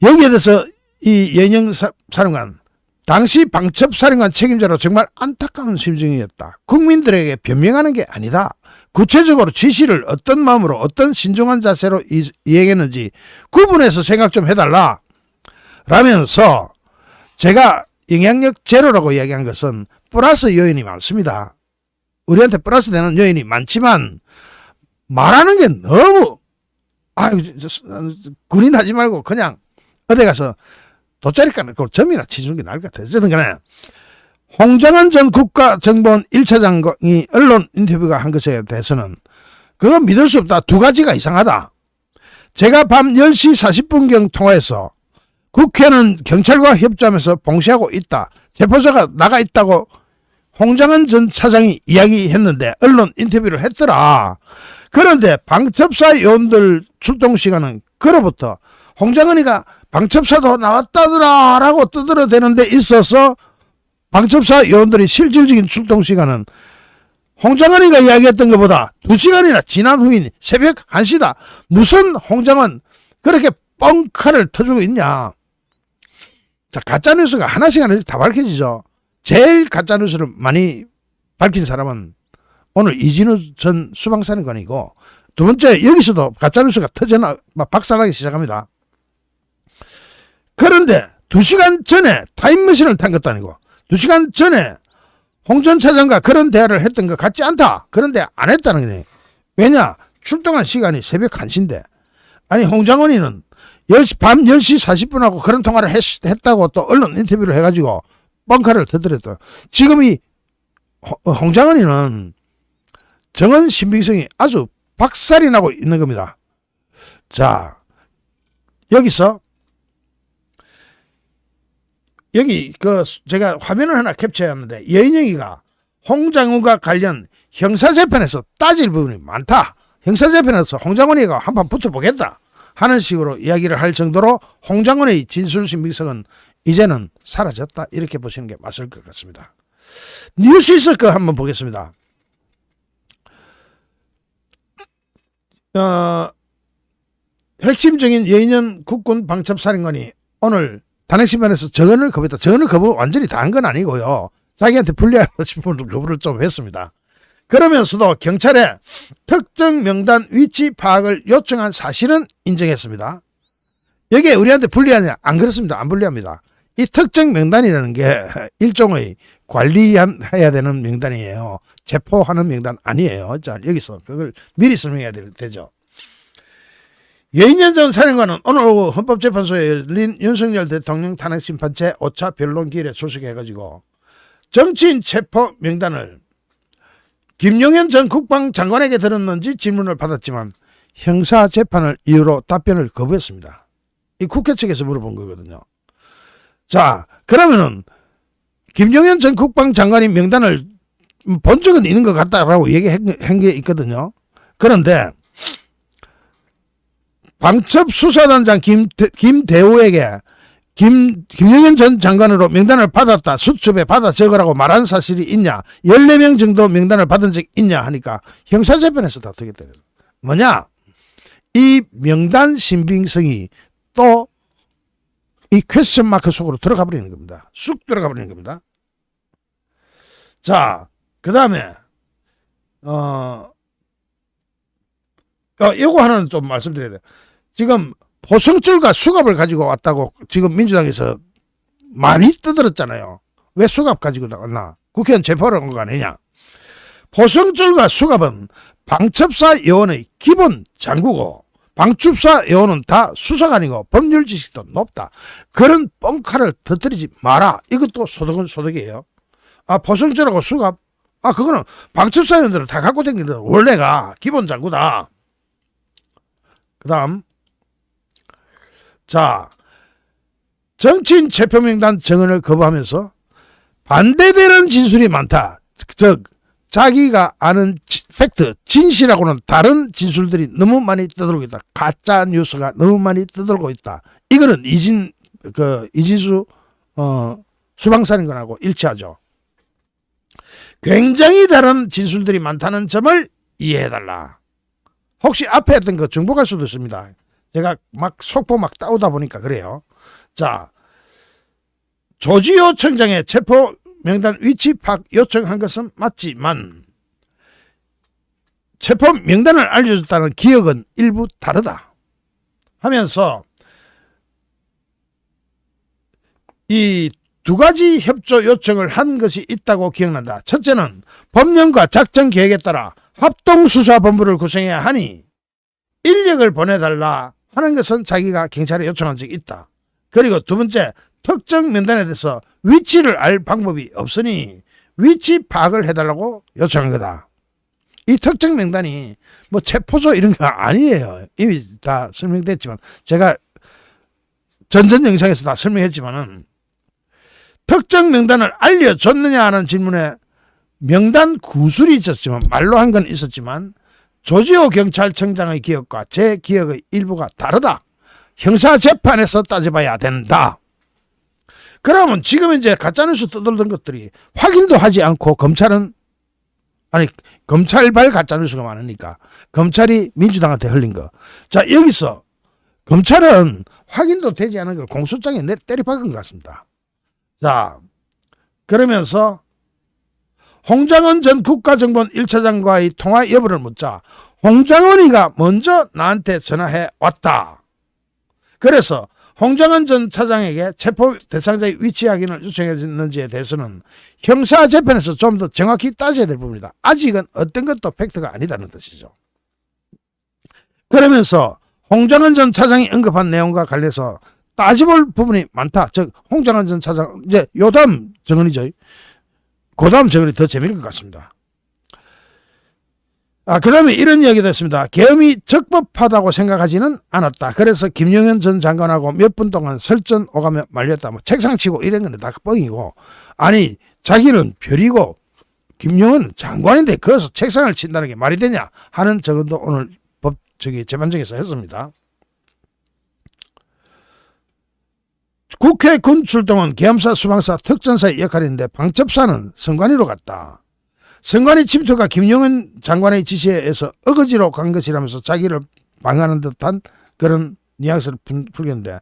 [SPEAKER 1] 여기에 대해서 이 여인형 사령관 당시 방첩사령관 책임자로 정말 안타까운 심정이었다. 국민들에게 변명하는 게 아니다. 구체적으로 지시를 어떤 마음으로 어떤 신중한 자세로 이행했는지 구분해서 생각 좀 해달라 라면서 제가 영향력 제로라고 이야기한 것은 플러스 요인이 많습니다. 우리한테 플러스 되는 요인이 많지만 말하는 게 너무 군인하지 말고 그냥 어디 가서 돗자리 까놓고 점이나 치주는 게 나을 것 같아요. 어쨌든 간에 홍정한 전 국가정보원 1차장이 언론 인터뷰가 한 것에 대해서는 그건 믿을 수 없다. 두 가지가 이상하다. 제가 밤 10시 40분경 통화해서 국회는 경찰과 협조하면서 봉쇄하고 있다. 체포자가 나가 있다고 홍정한 전 차장이 이야기했는데 언론 인터뷰를 했더라. 그런데 방첩사 요원들 출동 시간은 그로부터 홍정은이가 방첩사도 나왔다더라 라고 떠들어대는 데 있어서 방첩사 요원들이 실질적인 출동 시간은 홍정은이가 이야기했던 것보다 2시간이나 지난 후인 새벽 1시다. 무슨 홍정은 그렇게 뻥카를 터주고 있냐. 자, 가짜뉴스가 하나씩 하나씩 다 밝혀지죠. 제일 가짜뉴스를 많이 밝힌 사람은 오늘 이진우 전 수방사령관이고, 두 번째 여기서도 가짜뉴스가 터져나 박살나기 시작합니다. 그런데 2시간 전에 타임머신을 탄 것도 아니고 2시간 전에 홍 전 차장과 그런 대화를 했던 것 같지 않다. 그런데 안 했다는 거네. 왜냐? 출동한 시간이 새벽 1시인데 아니 홍장원이는 밤 10시 40분하고 그런 통화를 했다고 또 언론 인터뷰를 해가지고 뻥카를 터뜨렸다. 지금 이 홍장원이는 정언 신빙성이 아주 박살이 나고 있는 겁니다. 자, 여기서 여기 제가 화면을 하나 캡처했는데 여인영이가 홍장훈과 관련 형사재판에서 따질 부분이 많다. 형사재판에서 홍장훈이가 한판 붙어보겠다 하는 식으로 이야기를 할 정도로 홍장훈의 진술신빙성은 이제는 사라졌다. 이렇게 보시는 게 맞을 것 같습니다. 뉴스에서 거 한번 보겠습니다. 핵심적인 여인영 국군 방첩사령관이 오늘 단핵심판에서 정언을 거부했다. 정언을 거부 완전히 다 한 건 아니고요. 자기한테 불리하고 싶은 거부를 좀 했습니다. 그러면서도 경찰에 특정 명단 위치 파악을 요청한 사실은 인정했습니다. 여기에 우리한테 불리하냐? 안 그렇습니다. 안 불리합니다. 이 특정 명단이라는 게 일종의 관리해야 되는 명단이에요. 체포하는 명단 아니에요. 자, 여기서 그걸 미리 설명해야 되죠. 여인영 전 사령관은 오늘 오후 헌법재판소에 열린 윤석열 대통령 탄핵심판 제5차 변론기일에 출석해가지고 정치인 체포 명단을 김용현 전 국방장관에게 들었는지 질문을 받았지만 형사재판을 이유로 답변을 거부했습니다. 이 국회 측에서 물어본 거거든요. 자, 그러면은 김용현 전 국방장관이 명단을 본 적은 있는 것 같다라고 얘기한 게 있거든요. 그런데 방첩수사단장 김대우에게 김용현 전 장관으로 명단을 받았다. 수첩에 받아 적으라고 말한 사실이 있냐. 14명 정도 명단을 받은 적 있냐 하니까 형사재판에서 다투겠다. 뭐냐. 이 명단 신빙성이 또 이 퀘스천 마크 속으로 들어가 버리는 겁니다. 쑥 들어가 버리는 겁니다. 자, 그 다음에 이거 하나는 좀 말씀드려야 돼요. 지금 포성줄과 수갑을 가지고 왔다고 지금 민주당에서 많이 떠들었잖아요. 왜 수갑 가지고 나왔나? 국회의원 체포를 한 거 아니냐? 포성줄과 수갑은 방첩사 요원의 기본 장구고 방첩사 요원은 다 수사관이고 법률 지식도 높다. 그런 뻥카를 터뜨리지 마라. 이것도 소득은 소득이에요. 포성줄하고 수갑, 그거는 방첩사 요원들은 다 갖고 다니는 원래가 기본 장구다. 그 다음, 자, 정치인 체포명단 정언을 거부하면서 반대되는 진술이 많다. 즉 자기가 아는 팩트, 진실하고는 다른 진술들이 너무 많이 떠들고 있다. 가짜 뉴스가 너무 많이 떠들고 있다. 이거는 이진수 수방사령관하고 일치하죠. 굉장히 다른 진술들이 많다는 점을 이해해달라. 혹시 앞에 했던 거 중복할 수도 있습니다. 제가 막 속보 막 따오다 보니까 그래요. 자, 조지호 청장의 체포 명단 위치 파악 요청한 것은 맞지만 체포 명단을 알려줬다는 기억은 일부 다르다 하면서 이 두 가지 협조 요청을 한 것이 있다고 기억난다. 첫째는 법령과 작전 계획에 따라 합동수사본부를 구성해야 하니 인력을 보내달라 하는 것은 자기가 경찰에 요청한 적이 있다. 그리고 두 번째, 특정 명단에 대해서 위치를 알 방법이 없으니 위치 파악을 해달라고 요청한 거다. 이 특정 명단이 뭐 체포소 이런 거 아니에요. 이미 다 설명됐지만 제가 전전 영상에서 다 설명했지만은 특정 명단을 알려줬느냐 하는 질문에 명단 구술이 있었지만 말로 한 건 있었지만 조지호 경찰청장의 기억과 제 기억의 일부가 다르다. 형사재판에서 따져봐야 된다. 그러면 지금 이제 가짜뉴스 떠돌던 것들이 확인도 하지 않고 검찰발 가짜뉴스가 많으니까 검찰이 민주당한테 흘린 거. 자, 여기서 검찰은 확인도 되지 않은 걸 공소장에 때려박은 것 같습니다. 자, 그러면서 홍장원 전 국가정보원 1차장과의 통화 여부를 묻자 홍장원이가 먼저 나한테 전화해 왔다. 그래서 홍장원 전 차장에게 체포 대상자의 위치 확인을 요청했는지에 대해서는 형사재판에서 좀 더 정확히 따져야 될 부분이다. 아직은 어떤 것도 팩트가 아니다는 뜻이죠. 그러면서 홍장원 전 차장이 언급한 내용과 관련해서 따져볼 부분이 많다. 즉 홍장원 전 차장 이제 요다음 정언이죠. 그 다음 정언이 더 재미있을 것 같습니다. 그 다음에 이런 이야기도 했습니다. 계엄이 적법하다고 생각하지는 않았다. 그래서 김용현 전 장관하고 몇 분 동안 설전 오가며 말렸다. 뭐 책상 치고 이런 건 다 뻥이고, 아니 자기는 별이고 김용현 장관인데 거기서 책상을 친다는 게 말이 되냐 하는 적언도 오늘 재판정에서 했습니다. 국회 군 출동은 계엄사, 수방사, 특전사의 역할인데 방첩사는 선관위로 갔다. 선관위 침투가 김용현 장관의 지시에 의해서 어거지로 간 것이라면서 자기를 방해하는 듯한 그런 뉘앙스를 풀겠는데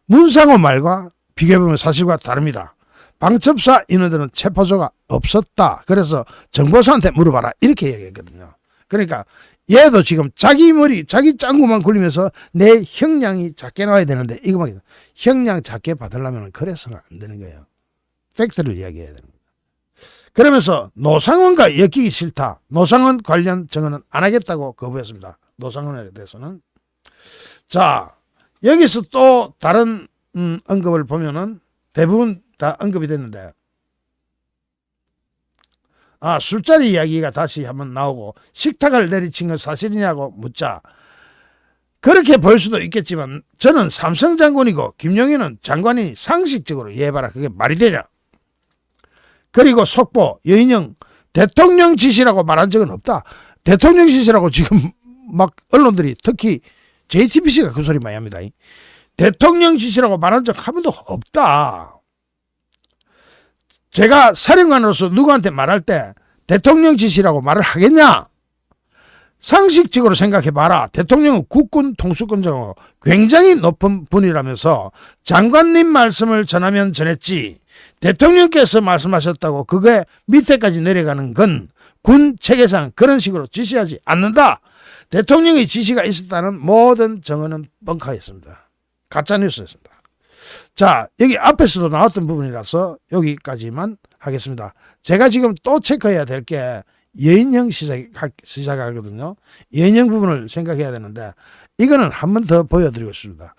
[SPEAKER 1] 문상호 말과 비교해보면 사실과 다릅니다. 방첩사 인원들은 체포조가 없었다. 그래서 정보사한테 물어봐라. 이렇게 얘기했거든요. 그러니까 얘도 지금 자기 머리, 자기 짱구만 굴리면서 내 형량이 작게 나와야 되는데 이거만 형량 작게 받으려면 그래서는 안 되는 거예요. 팩트를 이야기해야 되는 거예요. 그러면서 노상원과 엮이기 싫다. 노상원 관련 증언은 안 하겠다고 거부했습니다. 노상원에 대해서는. 자, 여기서 또 다른 언급을 보면은 대부분 다 언급이 됐는데 술자리 이야기가 다시 한번 나오고 식탁을 내리친 건 사실이냐고 묻자 그렇게 볼 수도 있겠지만 저는 삼성 장군이고 김용현은 장관이 상식적으로 이해해봐라. 그게 말이 되냐. 그리고 속보 여인영 대통령 지시라고 말한 적은 없다. 대통령 지시라고 지금 막 언론들이 특히 JTBC가 그 소리 많이 합니다. 대통령 지시라고 말한 적 한 번도 없다. 제가 사령관으로서 누구한테 말할 때 대통령 지시라고 말을 하겠냐? 상식적으로 생각해봐라. 대통령은 국군 통수권자고 굉장히 높은 분이라면서 장관님 말씀을 전하면 전했지 대통령께서 말씀하셨다고 그게 밑에까지 내려가는 건 군 체계상 그런 식으로 지시하지 않는다. 대통령의 지시가 있었다는 모든 정언은 뻥카였습니다. 가짜뉴스였습니다. 자, 여기 앞에서도 나왔던 부분이라서 여기까지만 하겠습니다. 제가 지금 또 체크해야 될 게 여인형 시사가거든요. 여인형 부분을 생각해야 되는데 이거는 한 번 더 보여드리고 싶습니다.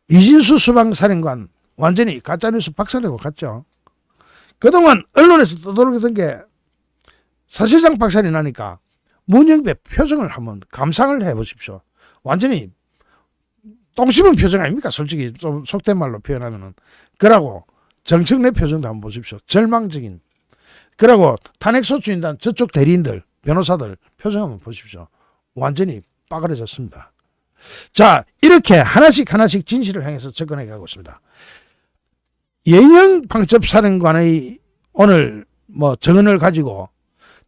[SPEAKER 1] 이진수 수방사령관 완전히 가짜뉴스 박살내고 갔죠. 그동안 언론에서 떠돌던 게 사실상 박살이 나니까 문영배 표정을 한번 감상을 해보십시오. 완전히 똥 씹은 표정 아닙니까? 솔직히 좀 속된 말로 표현하면은. 그러고 정청래 표정도 한번 보십시오. 절망적인. 그러고 탄핵소추인단 저쪽 대리인들, 변호사들 표정 한번 보십시오. 완전히 빠그러졌습니다. 자, 이렇게 하나씩 진실을 향해서 접근해 가고 있습니다. 예영 방첩사령관의 오늘 정언을 가지고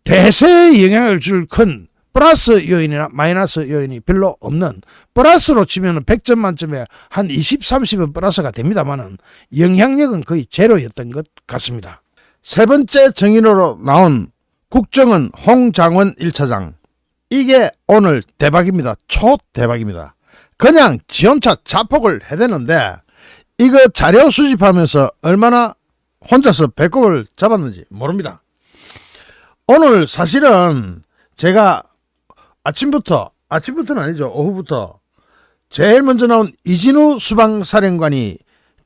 [SPEAKER 1] 대세에 영향을 줄 큰 플러스 요인이나 마이너스 요인이 별로 없는, 플러스로 치면 100점 만점에 한 20, 30은 플러스가 됩니다만은 영향력은 거의 제로였던 것 같습니다. 세 번째 정인으로 나온 국정원 홍장원 1차장. 이게 오늘 대박입니다. 초대박입니다. 그냥 지 혼자 자폭을 해대는데 이거 자료 수집하면서 얼마나 혼자서 배꼽을 잡았는지 모릅니다. 오늘 사실은 제가 아침부터는 아니죠. 오후부터 제일 먼저 나온 이진우 수방사령관이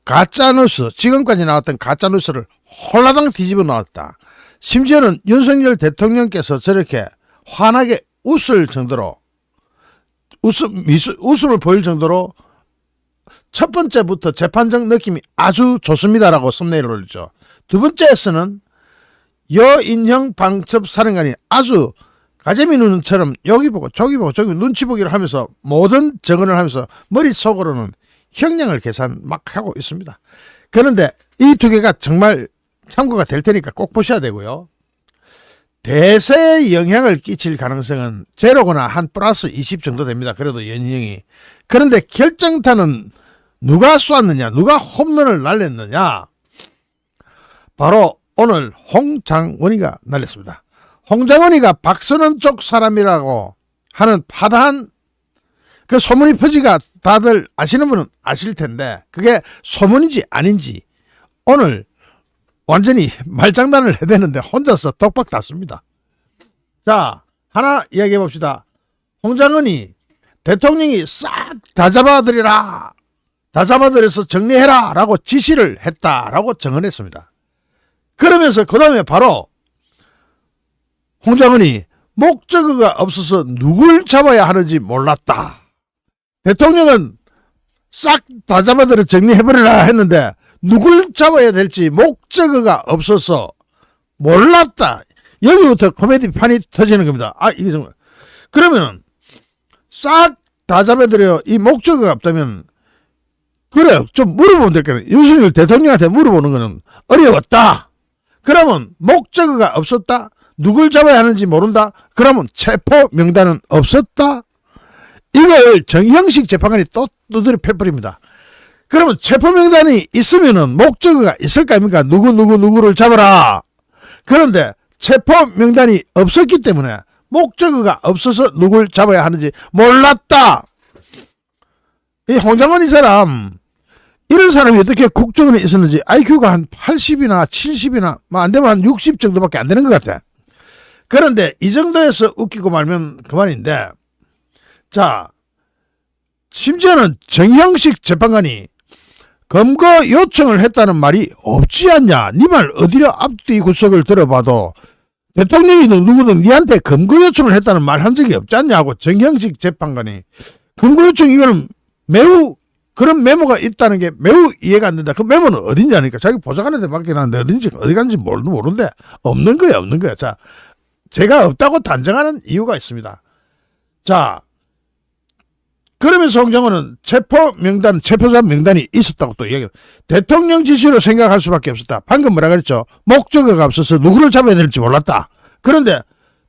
[SPEAKER 1] 가짜뉴스, 지금까지 나왔던 가짜뉴스를 홀라당 뒤집어 나왔다. 심지어는 윤석열 대통령께서 저렇게 환하게 웃을 정도로 웃음을 보일 정도로 첫 번째부터 재판적 느낌이 아주 좋습니다라고 썸네일을 올렸죠. 두 번째에서는 여인형 방첩사령관이 아주 가재미 눈처럼 여기 보고 저기 보고 저기 눈치 보기를 하면서 모든 정언을 하면서 머릿속으로는 형량을 계산 막 하고 있습니다. 그런데 이 두 개가 정말 참고가 될 테니까 꼭 보셔야 되고요. 대세에 영향을 끼칠 가능성은 제로거나 한 플러스 20 정도 됩니다. 그래도 연인형이. 그런데 결정타는 누가 쐈느냐, 누가 홈런을 날렸느냐, 바로 오늘 홍장원이가 날렸습니다. 홍장원이가 박선원 쪽 사람이라고 하는 파다한 그 소문이 퍼지가 다들 아시는 분은 아실 텐데 그게 소문인지 아닌지 오늘 완전히 말장난을 해대는데 혼자서 독박 땄습니다. 자, 하나 이야기해 봅시다. 홍장원이 대통령이 싹 다 잡아들이라, 다 잡아들여서 정리해라 라고 지시를 했다라고 정언했습니다. 그러면서 그 다음에 바로 홍장원이 목적어가 없어서 누굴 잡아야 하는지 몰랐다. 대통령은 싹 다 잡아들여 정리해버리라 했는데 누굴 잡아야 될지 목적어가 없어서 몰랐다. 여기부터 코미디 판이 터지는 겁니다. 아, 이게 정말. 그러면 싹 다 잡아들여 이 목적어가 없다면 그래, 좀 물어보면 될 거예요. 윤석열 대통령한테 물어보는 거는 어려웠다. 그러면 목적어가 없었다. 누굴 잡아야 하는지 모른다. 그러면 체포 명단은 없었다. 이걸 정형식 재판관이 또 두드려 패버립니다. 그러면 체포 명단이 있으면은 목적어가 있을 거 아닙니까? 누구를 잡아라. 그런데 체포 명단이 없었기 때문에 목적어가 없어서 누굴 잡아야 하는지 몰랐다. 이 홍장원 이 사람, 이런 사람이 어떻게 국정원에 있었는지 IQ가 한 80이나 70이나 안 되면 한 60 정도밖에 안 되는 것 같아. 그런데 이 정도에서 웃기고 말면 그만인데, 자, 심지어는 정형식 재판관이 검거 요청을 했다는 말이 없지 않냐. 네 말 어디려 앞뒤 구석을 들어봐도 대통령이든 누구든 니한테 검거 요청을 했다는 말 한 적이 없지 않냐고. 정형식 재판관이 검거 요청, 이거는 매우 그런 메모가 있다는 게 매우 이해가 안 된다. 그 메모는 어딨냐니까. 자기 보좌관한테 맡겨놨는데 어디 갔는지 모르는데 없는 거야. 자, 제가 없다고 단정하는 이유가 있습니다. 자, 그러면서 홍장원은 체포자 명단이 있었다고 또 얘기해요. 대통령 지시로 생각할 수밖에 없었다. 방금 뭐라 그랬죠? 목적어가 없어서 누구를 잡아야 될지 몰랐다. 그런데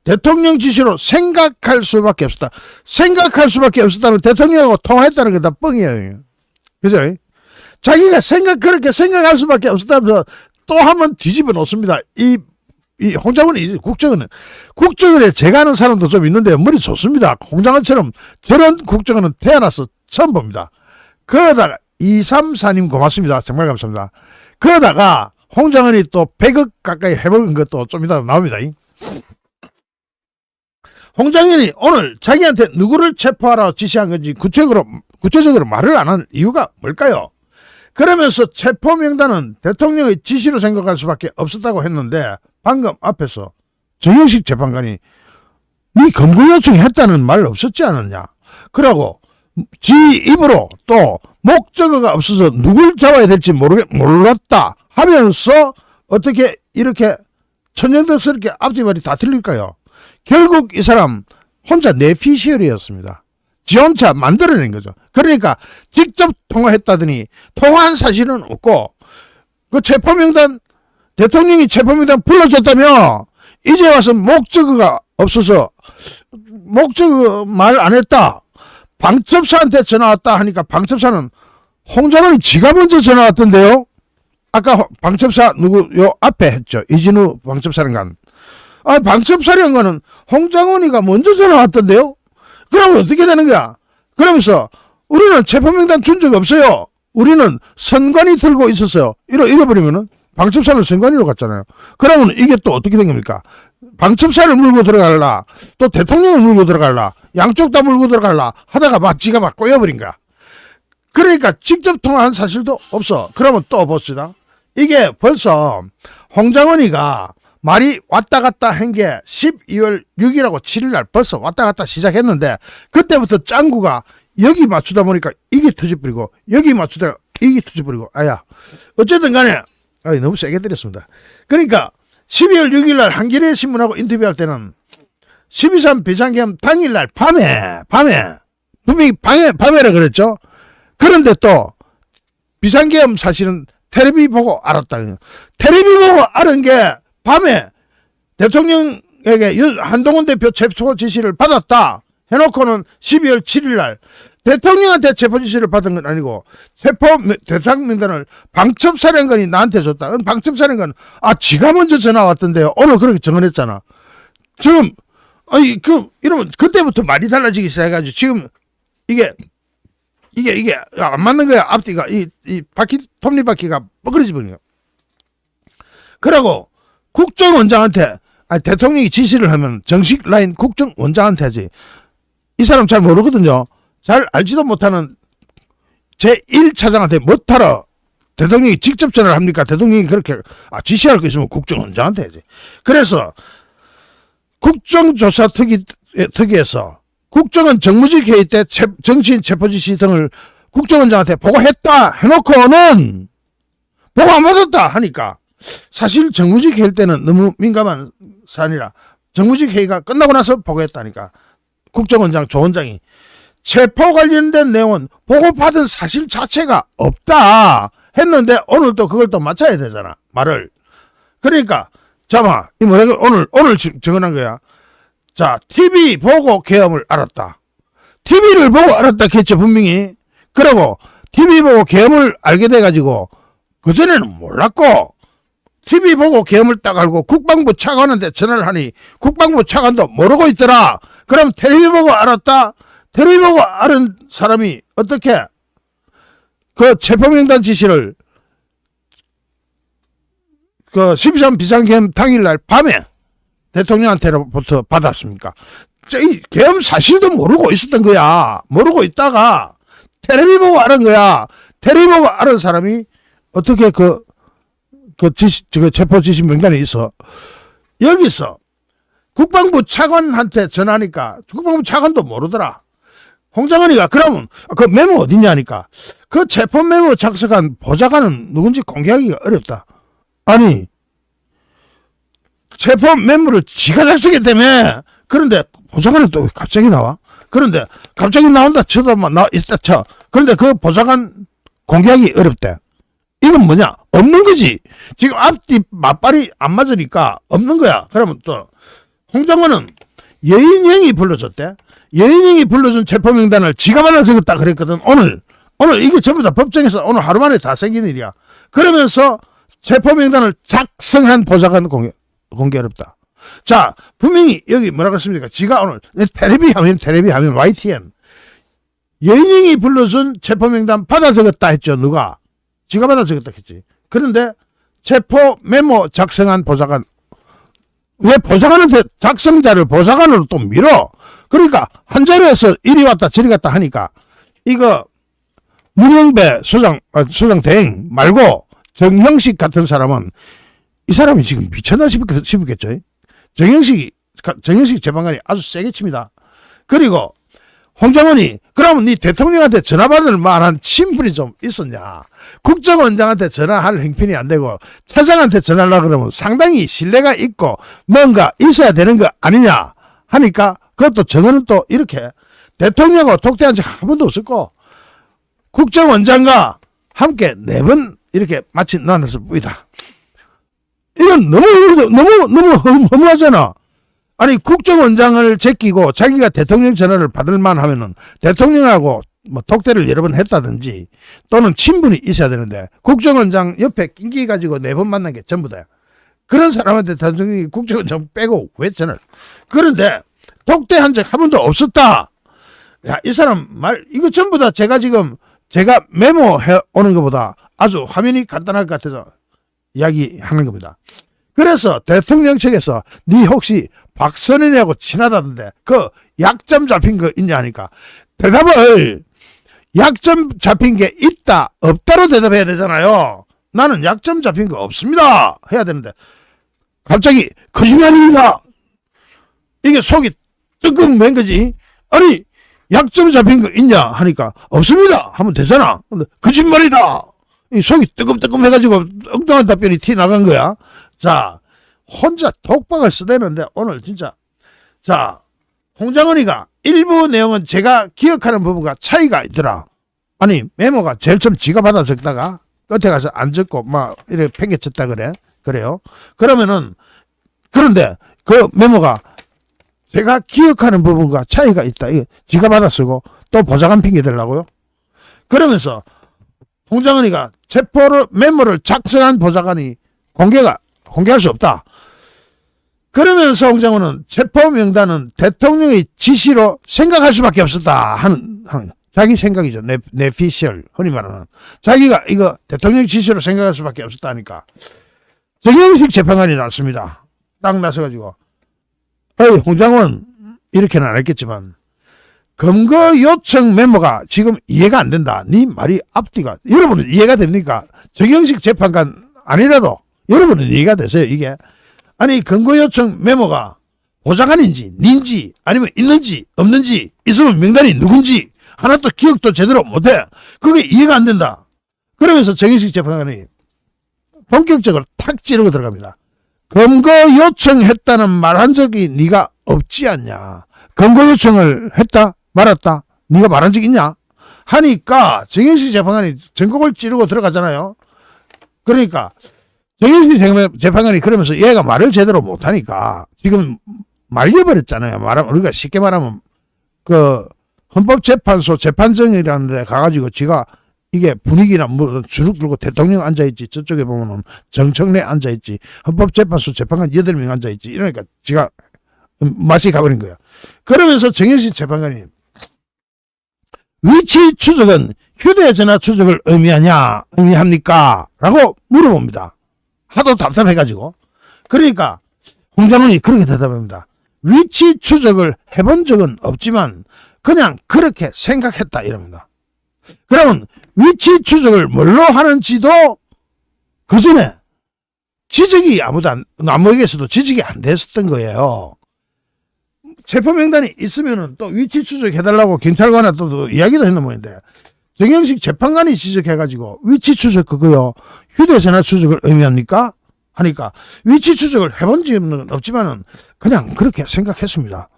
[SPEAKER 1] 대통령 지시로 생각할 수밖에 없었다. 생각할 수밖에 없었다면 대통령하고 통화했다는 게 다 뻥이에요. 그죠? 자기가 그렇게 생각할 수밖에 없었다면서 또 한 번 뒤집어 놓습니다. 이 홍장원이 국정원에 제가 아는 사람도 좀 있는데 머리 좋습니다. 홍장원처럼 저런 국정원은 태어나서 처음 봅니다. 그러다가 234님 고맙습니다. 정말 감사합니다. 그러다가 홍장원이 또 100억 가까이 해먹은 것도 좀 이따 나옵니다. 홍장원이 오늘 자기한테 누구를 체포하라고 지시한 건지 구체적으로 말을 안 한 이유가 뭘까요? 그러면서 체포 명단은 대통령의 지시로 생각할 수밖에 없었다고 했는데 방금 앞에서 정형식 재판관이 네 검거 요청했다는 말 없었지 않았냐. 그러고 지 입으로 또 목적어가 없어서 누굴 잡아야 될지 몰랐다 하면서 어떻게 이렇게 천연덕스럽게 앞뒤말이 다 틀릴까요? 결국 이 사람 혼자 내피셜이었습니다. 지 혼자 만들어낸 거죠. 그러니까 직접 통화했다더니 통화한 사실은 없고 그 체포명단, 대통령이 체포명단 불러줬다며 이제 와서 목적어가 없어서 목적 말 안 했다. 방첩사한테 전화 왔다 하니까 방첩사는 홍장원이 지가 먼저 전화 왔던데요. 아까 방첩사 누구 요 앞에 했죠. 이진우 방첩사령관. 방첩사령관은 홍장원이가 먼저 전화 왔던데요. 그러면 어떻게 되는 거야? 그러면서 우리는 체포명단 준 적 없어요. 우리는 선관위 들고 있었어요. 이래버리면은 방첩사는 선관위로 갔잖아요. 그러면 이게 또 어떻게 된 겁니까? 방첩사를 물고 들어갈라, 또 대통령을 물고 들어갈라, 양쪽 다 물고 들어갈라 하다가 지가 막 꼬여버린 거야. 그러니까 직접 통화한 사실도 없어. 그러면 또 봅시다. 이게 벌써 홍장원이가 말이 왔다 갔다 한 게 12월 6일하고 7일날 벌써 왔다 갔다 시작했는데, 그때부터 짱구가 여기 맞추다 보니까 이게 터져버리고 여기 맞추다가 이게 터져버리고, 어쨌든 간에 너무 세게 때렸습니다. 그러니까 12월 6일날 한겨레 신문하고 인터뷰할 때는 12.3 비상계엄 당일날 밤에 분명히 밤에라 그랬죠. 그런데 또 비상계엄 사실은 텔레비 보고 알았다. 텔레비 보고 알은 게 밤에 대통령에게 한동훈 대표 체포 지시를 받았다 해놓고는 12월 7일날 대통령한테 체포 지시를 받은 건 아니고 체포 대상 명단을 방첩사령관이 나한테 줬다. 방첩사령관은 지가 먼저 전화 왔던데요. 오늘 그렇게 정언했잖아. 지금 이러면 그때부터 말이 달라지기 시작해가지고 지금 이게 안 맞는 거야. 앞뒤가 이 바퀴 톱니바퀴가 뻐그러지 버려. 그러고 국정원장한테 대통령이 지시를 하면 정식 라인 국정원장한테 하지. 이 사람 잘 모르거든요. 잘 알지도 못하는 제1차장한테 못하러 대통령이 직접 전화를 합니까? 대통령이 그렇게 지시할 거 있으면 국정원장한테 하지. 그래서 국정조사 특위에서 국정원 정무직 회의 때 정치인 체포지시 등을 국정원장한테 보고했다 해놓고는 보고 안 받았다 하니까, 사실 정무직 회의 때는 너무 민감한 사안이라 정무직 회의가 끝나고 나서 보고했다니까 국정원장 조원장이 체포 관련된 내용은 보고받은 사실 자체가 없다 했는데, 오늘 또 그걸 또 맞춰야 되잖아, 말을. 그러니까 이 오늘 정언한 거야. TV 보고 계엄을 알았다. TV를 보고 알았다 했죠, 분명히. 그러고 TV 보고 계엄을 알게 돼가지고 그전에는 몰랐고, TV 보고 계엄을 딱 알고 국방부 차관한테 전화를 하니 국방부 차관도 모르고 있더라. 그럼 텔레비 보고 알았다. 텔레비 보고 알은 사람이 어떻게 그 체포명단 지시를 12.3 비상계엄 당일날 밤에 대통령한테로부터 받았습니까? 이 계엄 사실도 모르고 있었던 거야. 모르고 있다가 텔레비 보고 알은 거야. 텔레비 보고 알은 사람이 어떻게 체포 지시 명단에 있어. 여기서 국방부 차관한테 전화하니까 국방부 차관도 모르더라. 홍장원이가 그러면 그 메모 어디냐니까 그 체포 메모 작성한 보좌관은 누군지 공개하기가 어렵다. 아니, 체포 메모를 지가 작성했다며. 그런데 보좌관은 또 갑자기 나와? 그런데 갑자기 나온다 쳐도 있다 쳐. 그런데 그 보좌관 공개하기 어렵대. 이건 뭐냐? 없는 거지. 지금 앞뒤 맞발이 안 맞으니까 없는 거야. 그러면 또 홍장관은 여인형이 불러줬대. 여인형이 불러준 체포명단을 지가 받아 적었다 그랬거든. 오늘 이게 전부 다 법정에서 오늘 하루 만에 다 생긴 일이야. 그러면서 체포명단을 작성한 보좌관 공개 어렵다. 분명히 여기 뭐라고 했습니까? 지가 오늘 텔레비 하면 YTN 여인형이 불러준 체포명단 받아 적었다 했죠. 누가? 지가 받아 적었다 했지. 그런데 체포 메모 작성한 보좌관, 왜 보좌관한테 작성자를 보좌관으로 또 밀어? 그러니까 한 자리에서 이리 왔다 저리 갔다 하니까 이거 문영배 소장 대행 말고 정형식 같은 사람은 이 사람이 지금 미쳤나 싶겠죠. 정형식 재판관이 아주 세게 칩니다. 그리고 홍장원이 그러면 네 대통령한테 전화 받을 만한 친분이 좀 있었냐? 국정원장한테 전화할 형편이 안 되고 차장한테 전화하려고 그러면 상당히 신뢰가 있고 뭔가 있어야 되는 거 아니냐 하니까 그것도 정언은 또 이렇게 대통령하고 독대한 적 한 번도 없었고 국정원장과 함께 4번 이렇게 마치 나눴을 뿐이다. 이건 너무 허무하잖아. 아니 국정원장을 제끼고 자기가 대통령 전화를 받을 만하면은 대통령하고 뭐 독대를 여러 번 했다든지 또는 친분이 있어야 되는데 국정원장 옆에 낑기 가지고 4번 만난 게 전부다. 그런 사람한테 대통령이 국정원장 빼고 왜 전화를. 그런데 독대한 적 한 번도 없었다. 야, 이 사람 말 이거 전부 다 제가 메모해 오는 것보다 아주 화면이 간단할 것 같아서 이야기하는 겁니다. 그래서 대통령 측에서 네 혹시 박선현이하고 친하다던데 그 약점 잡힌 거 있냐 하니까 대답을 약점 잡힌 게 있다 없다로 대답해야 되잖아요. 나는 약점 잡힌 거 없습니다 해야 되는데 갑자기 거짓말입니다. 이게 속이 뜨끔 맨 거지. 아니 약점 잡힌 거 있냐 하니까 없습니다 하면 되잖아. 근데 거짓말이다. 이 속이 뜨끔뜨끔 해가지고 엉뚱한 답변이 티 나간 거야. 자, 혼자 독박을 쓰대는데 오늘 진짜 자 홍장은이가 일부 내용은 제가 기억하는 부분과 차이가 있더라. 아니 메모가 제일 처음 지가 받아 적다가 끝에 가서 안 적고 막 이렇게 팽개쳤다 그래요. 그러면은 그런데 그 메모가 제가 기억하는 부분과 차이가 있다. 이거 지가 받아 쓰고 또 보좌관 핑계 대려고요. 그러면서 홍장은이가 메모를 작성한 보좌관이 공개할 수 없다. 그러면서 홍장은은 체포 명단은 대통령의 지시로 생각할 수밖에 없었다 하는 자기 생각이죠. 내피셜 흔히 말하는 자기가 이거 대통령 지시로 생각할 수밖에 없었다 하니까 정영식 재판관이 나왔습니다. 딱 나서가지고 홍장은 이렇게는 안 했겠지만 검거 요청 메모가 지금 이해가 안 된다. 네 말이 앞뒤가 여러분은 이해가 됩니까? 정영식 재판관 아니라도 여러분은 이해가 되세요 이게? 아니 검거 요청 메모가 보좌관인지 닌지 아니면 있는지 없는지 있으면 명단이 누군지 하나도 기억도 제대로 못해. 그게 이해가 안 된다. 그러면서 정영식 재판관이 본격적으로 탁 찌르고 들어갑니다. 검거 요청했다는 말한 적이 네가 없지 않냐. 검거 요청을 했다 말았다 네가 말한 적 있냐 하니까 정영식 재판관이 전곡을 찌르고 들어가잖아요. 그러니까 정영식 재판관이 그러면서 얘가 말을 제대로 못하니까 지금 말려버렸잖아요. 우리가 쉽게 말하면 그 헌법재판소 재판정이라는 데 가가지고 지가 이게 분위기나 뭐 주눅 들고 대통령 앉아있지 저쪽에 보면은 정청래 앉아있지 헌법재판소 재판관 8명 앉아있지 이러니까 지가 맛이 가버린 거야. 그러면서 정영식 재판관이 위치 추적은 휴대전화 추적을 의미합니까? 라고 물어봅니다. 하도 답답해가지고. 그러니까 홍장훈이 그렇게 대답합니다. 위치 추적을 해본 적은 없지만 그냥 그렇게 생각했다 이럽니다. 그러면 위치 추적을 뭘로 하는지도 그 전에 지적이 아무에게서도 지적이 안 됐었던 거예요. 체포 명단이 있으면은 또 위치 추적해달라고 경찰관한테 또 이야기도 했는 모양인데 정영식 재판관이 지적해가지고 위치 추적 그거요 휴대전화 추적을 의미합니까? 하니까 위치 추적을 해본 적은 없지만은 그냥 그렇게 생각했습니다.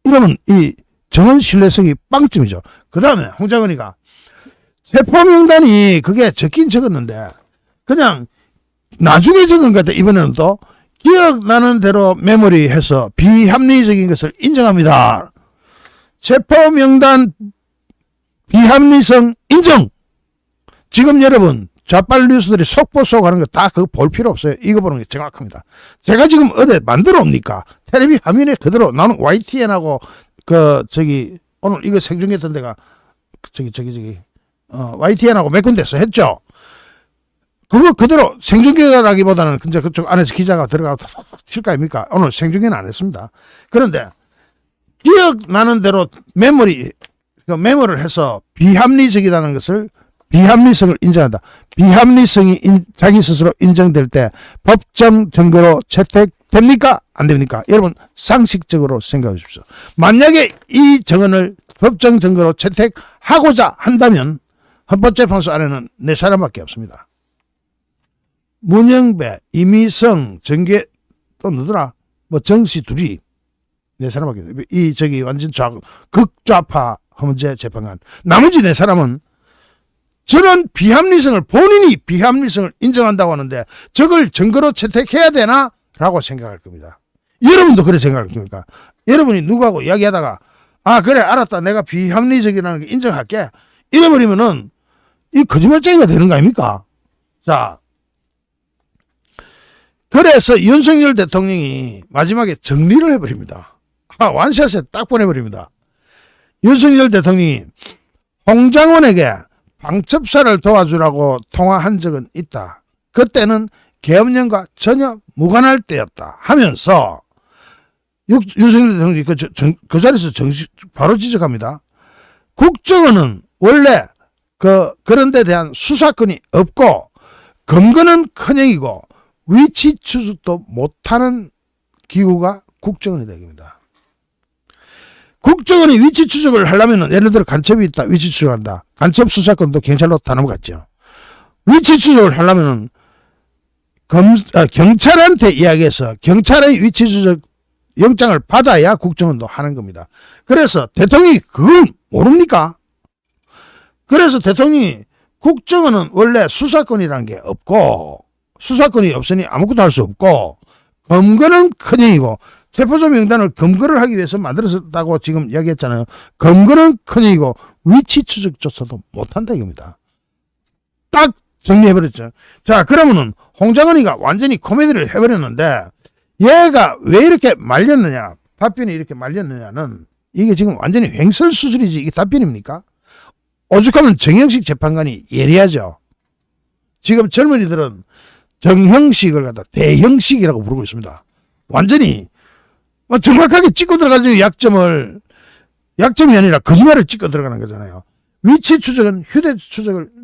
[SPEAKER 1] 이러면 이 정원 신뢰성이 빵점이죠. 그 다음에 홍장은이가 체포 명단이 그게 적긴 적었는데 그냥 나중에 적은 것 같아. 이번에는 또 기억나는 대로 메모리해서 비합리적인 것을 인정합니다. 체포 명단 비합리성 인정. 지금 여러분 좌빨 뉴스들이 속보 쏘고 하는 거 다 그거 볼 필요 없어요. 이거 보는 게 정확합니다. 제가 지금 어디 만들어 옵니까? 텔레비 화면에 그대로 나는 YTN하고 오늘 이거 생중계했던 데가 YTN하고 몇 군데서 했죠. 그거 그대로 생중계라기보다는 이제 그쪽 안에서 기자가 들어가서 칠 거 아닙니까? 오늘 생중계는 안 했습니다. 그런데 기억나는 대로 메모를 해서 비합리적이라는 것을 비합리성을 인정한다. 비합리성이 자기 스스로 인정될 때 법정 증거로 채택됩니까? 안 됩니까? 여러분 상식적으로 생각해 주십시오. 만약에 이 정언을 법정 증거로 채택하고자 한다면 헌법재판소 안에는 4사람밖에 없습니다. 문영배, 이미성, 정계 또 누구더라? 정씨 둘이 4사람밖에 완전 극좌파 헌재 재판관. 나머지 4사람은 저런 본인이 비합리성을 인정한다고 하는데 저걸 증거로 채택해야 되나? 라고 생각할 겁니다. 여러분도 그렇게 생각할 겁니까? 여러분이 누구하고 이야기하다가 그래 알았다 내가 비합리적이라는 게 인정할게 이래버리면은 이 거짓말쟁이가 되는 거 아닙니까? 자, 그래서 윤석열 대통령이 마지막에 정리를 해버립니다. 완샷에 딱 보내버립니다. 윤석열 대통령이 홍장원에게 방첩사를 도와주라고 통화한 적은 있다. 그때는 계엄령과 전혀 무관할 때였다 하면서 윤석열 대통령이 그 자리에서 바로 지적합니다. 국정원은 원래 그런 데 대한 수사권이 없고 검거는커녕이고 위치 추적도 못하는 기구가 국정원이 되겠습니다. 국정원이 위치 추적을 하려면 예를 들어 간첩이 있다. 위치 추적한다. 간첩 수사권도 경찰로 다 넘어갔죠. 위치 추적을 하려면 경찰한테 이야기해서 경찰의 위치 추적 영장을 받아야 국정원도 하는 겁니다. 그래서 대통령이 그걸 모릅니까? 그래서 대통령이 국정원은 원래 수사권이라는 게 없고 수사권이 없으니 아무것도 할 수 없고 검거는커녕이고 체포조 명단을 검거를 하기 위해서 만들었다고 지금 이야기했잖아요. 검거는커녕이고 위치 추적조차도 못한다 이겁니다. 딱 정리해버렸죠. 자, 그러면은 홍장원이가 완전히 코미디를 해버렸는데 얘가 왜 이렇게 말렸느냐, 답변이 이렇게 말렸느냐는 이게 지금 완전히 횡설수설이지 이게 답변입니까? 오죽하면 정형식 재판관이 예리하죠. 지금 젊은이들은 정형식을 갖다 대형식이라고 부르고 있습니다. 완전히 정확하게 찍고 들어가죠. 약점이 아니라 거짓말을 찍고 들어가는 거잖아요. 위치 추적은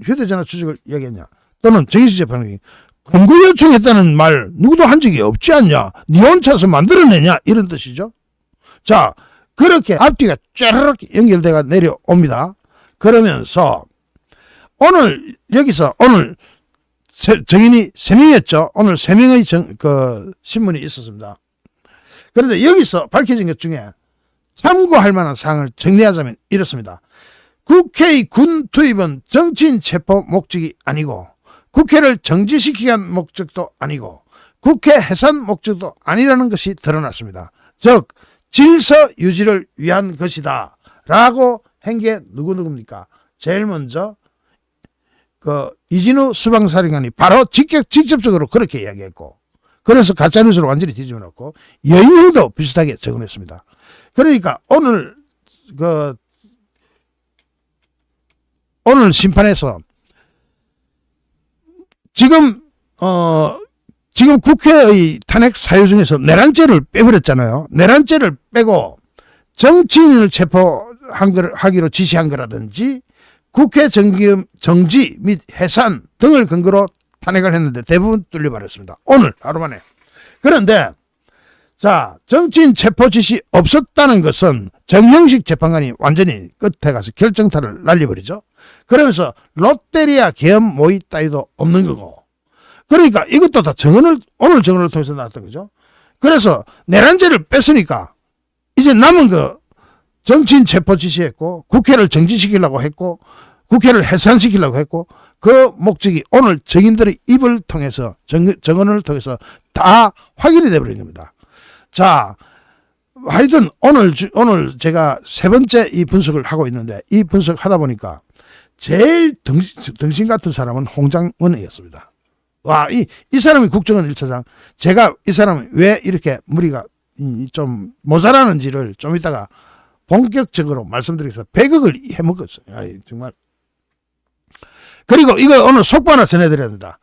[SPEAKER 1] 휴대전화 추적을 얘기했냐, 또는 정형식 재판관이 검거 요청했다는 말 누구도 한 적이 없지 않냐, 니 혼자서 만들어내냐 이런 뜻이죠. 자, 그렇게 앞뒤가 쫘르륵 연결돼가 내려옵니다. 그러면서 여기서 오늘 정인이 3명이었죠. 오늘 3명의 신문이 있었습니다. 그런데 여기서 밝혀진 것 중에 참고할 만한 사항을 정리하자면 이렇습니다. 국회의 군 투입은 정치인 체포 목적이 아니고 국회를 정지시키기 위한 목적도 아니고 국회 해산 목적도 아니라는 것이 드러났습니다. 즉 질서 유지를 위한 것이다 라고 한 게 누구입니까? 제일 먼저 이진우 수방사령관이 바로 직접적으로 그렇게 이야기했고, 그래서 가짜뉴스를 완전히 뒤집어 놓고 여의도 비슷하게 적어냈습니다. 그러니까 오늘 심판에서 지금 국회의 탄핵 사유 중에서 내란죄를 빼버렸잖아요. 내란죄를 빼고 정치인을 체포하기로 지시한 거라든지 국회 정지 및 해산 등을 근거로 탄핵을 했는데 대부분 뚫려버렸습니다. 오늘 하루 만에. 그런데 자, 정치인 체포 지시 없었다는 것은 정형식 재판관이 완전히 끝에 가서 결정타를 날려버리죠. 그러면서 롯데리아 계엄 모의 따위도 없는 거고, 그러니까 이것도 다 오늘 정언을 통해서 나왔던 거죠. 그래서 내란죄를 뺐으니까 이제 남은 정치인 체포 지시했고 국회를 정지시키려고 했고 국회를 해산시키려고 했고 그 목적이 오늘 정인들의 입을 통해서 정언을 통해서 다 확인이 되어버린 겁니다. 자, 하여튼 오늘 제가 세 번째 이 분석을 하고 있는데, 이 분석하다 보니까 제일 등신 같은 사람은 홍장원이었습니다. 와, 이 사람이 국정원 1차장. 제가 이 사람이 왜 이렇게 머리가 좀 모자라는지를 좀 이따가 본격적으로 말씀드리겠습니다. 100억을 해먹었어요. 아이, 정말. 그리고 이거 오늘 속보 하나 전해드려야 됩니다.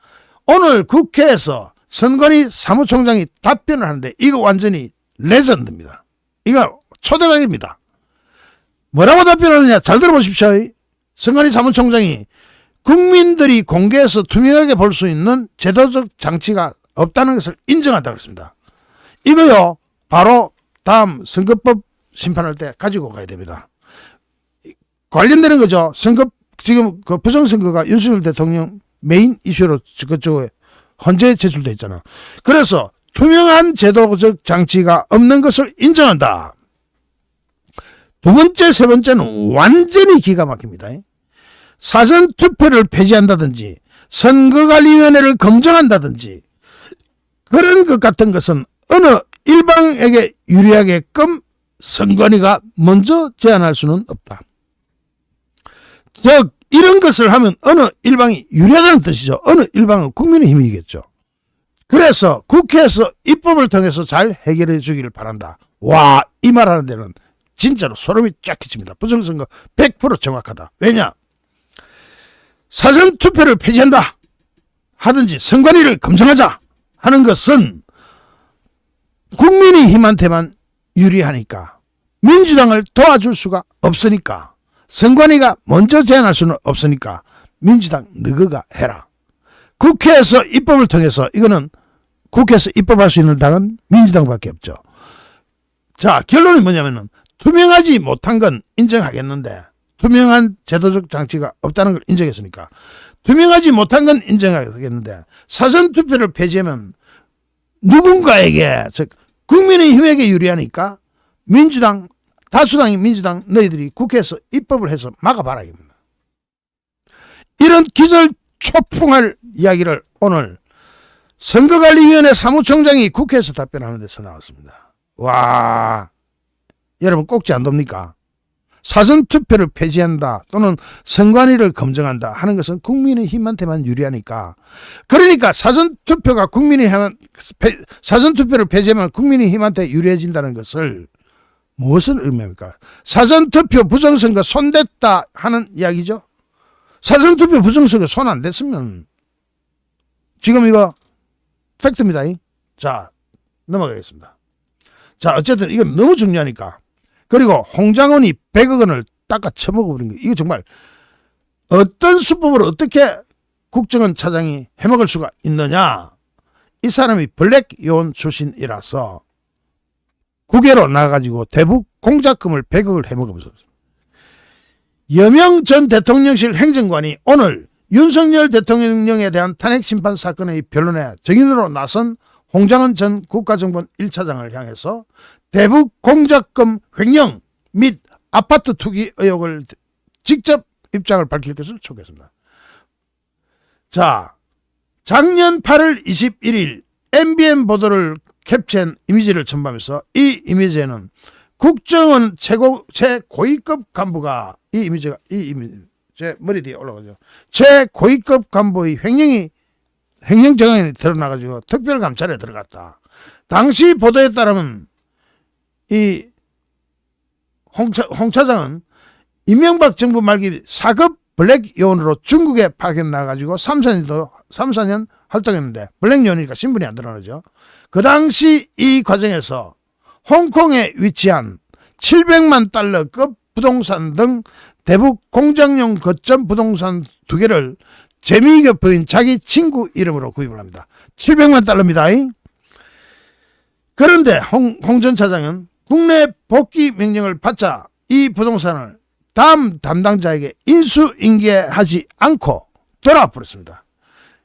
[SPEAKER 1] 오늘 국회에서 선관위 사무총장이 답변을 하는데 이거 완전히 레전드입니다. 이거 초대박입니다. 뭐라고 답변하느냐 잘 들어보십시오. 선관위 사무총장이 국민들이 공개해서 투명하게 볼 수 있는 제도적 장치가 없다는 것을 인정한다고 했습니다. 이거요 바로 다음 선거법 심판할 때 가지고 가야 됩니다. 관련되는 거죠. 지금 부정선거가 윤석열 대통령 메인 이슈로 그쪽에 헌재에 제출돼 있잖아. 그래서 투명한 제도적 장치가 없는 것을 인정한다. 두 번째, 세 번째는 완전히 기가 막힙니다. 사전투표를 폐지한다든지 선거관리위원회를 검증한다든지 그런 것 같은 것은 어느 일방에게 유리하게끔 선관위가 먼저 제안할 수는 없다. 즉 이런 것을 하면 어느 일방이 유리하다는 뜻이죠. 어느 일방은 국민의힘이겠죠. 그래서 국회에서 입법을 통해서 잘 해결해 주기를 바란다. 와, 이 말하는 데는 진짜로 소름이 쫙 끼칩니다. 부정선거 100% 정확하다. 왜냐? 사전투표를 폐지한다 하든지 선관위를 검증하자 하는 것은 국민의힘한테만 유리하니까, 민주당을 도와줄 수가 없으니까, 선관위가 먼저 제안할 수는 없으니까 민주당 너희가 해라. 국회에서 입법을 통해서, 이거는 국회에서 입법할 수 있는 당은 민주당밖에 없죠. 자, 결론이 뭐냐면은 투명하지 못한 건 인정하겠는데, 투명한 제도적 장치가 없다는 걸 인정했으니까 투명하지 못한 건 인정하겠는데, 사전투표를 폐지하면 누군가에게, 즉 국민의힘에게 유리하니까 민주당, 다수당인 민주당 너희들이 국회에서 입법을 해서 막아봐라 입니다. 이런 기절초풍할 이야기를 오늘 선거관리위원회 사무총장이 국회에서 답변하는 데서 나왔습니다. 와, 여러분 꼭지 안 돕니까? 사전투표를 폐지한다 또는 선관위를 검증한다 하는 것은 국민의힘한테만 유리하니까, 그러니까 사전투표를 폐지하면 국민의힘한테 유리해진다는 것을 무엇을 의미합니까? 사전투표 부정선거 손댔다 하는 이야기죠. 사전투표 부정선거 손 안 댔으면 지금 이거 팩트입니다. 자, 넘어가겠습니다. 자, 어쨌든 이건 너무 중요하니까. 그리고 홍장원이 100억 원을 닦아 처먹어버린 거, 이거 정말 어떤 수법으로 어떻게 국정원 차장이 해먹을 수가 있느냐. 이 사람이 블랙 요원 출신이라서 국외로 나가가지고 대북 공작금을 100억을 해먹어버렸습니다. 여명 전 대통령실 행정관이 오늘 윤석열 대통령에 대한 탄핵심판 사건의 변론에 증인으로 나선 홍장원 전 국가정보원 1차장을 향해서 대북 공작금 횡령 및 아파트 투기 의혹을 직접 입장을 밝힐 것을 촉구했습니다. 자, 작년 8월 21일 MBN 보도를 캡처한 이미지를 첨부하면서 이 이미지에는 국정원 최고위급 간부가, 이 이미지가 제 머리 뒤에 올라가죠. 최고위급 간부의 횡령 정황이 드러나가지고 특별감찰에 들어갔다. 당시 보도에 따르면 이 홍 차장은 이명박 정부 말기 4급 블랙 요원으로 중국에 파견 나가지고 3-4년 활동했는데, 블랙 요원이니까 신분이 안 드러나죠. 그 당시 이 과정에서 홍콩에 위치한 700만 달러급 부동산 등 대북 공작용 거점 부동산 2개를 재미있게 보인 자기 친구 이름으로 구입을 합니다. 700만 달러입니다. 그런데 홍 전 차장은 국내 복귀 명령을 받자 이 부동산을 다음 담당자에게 인수인계하지 않고 돌아버렸습니다.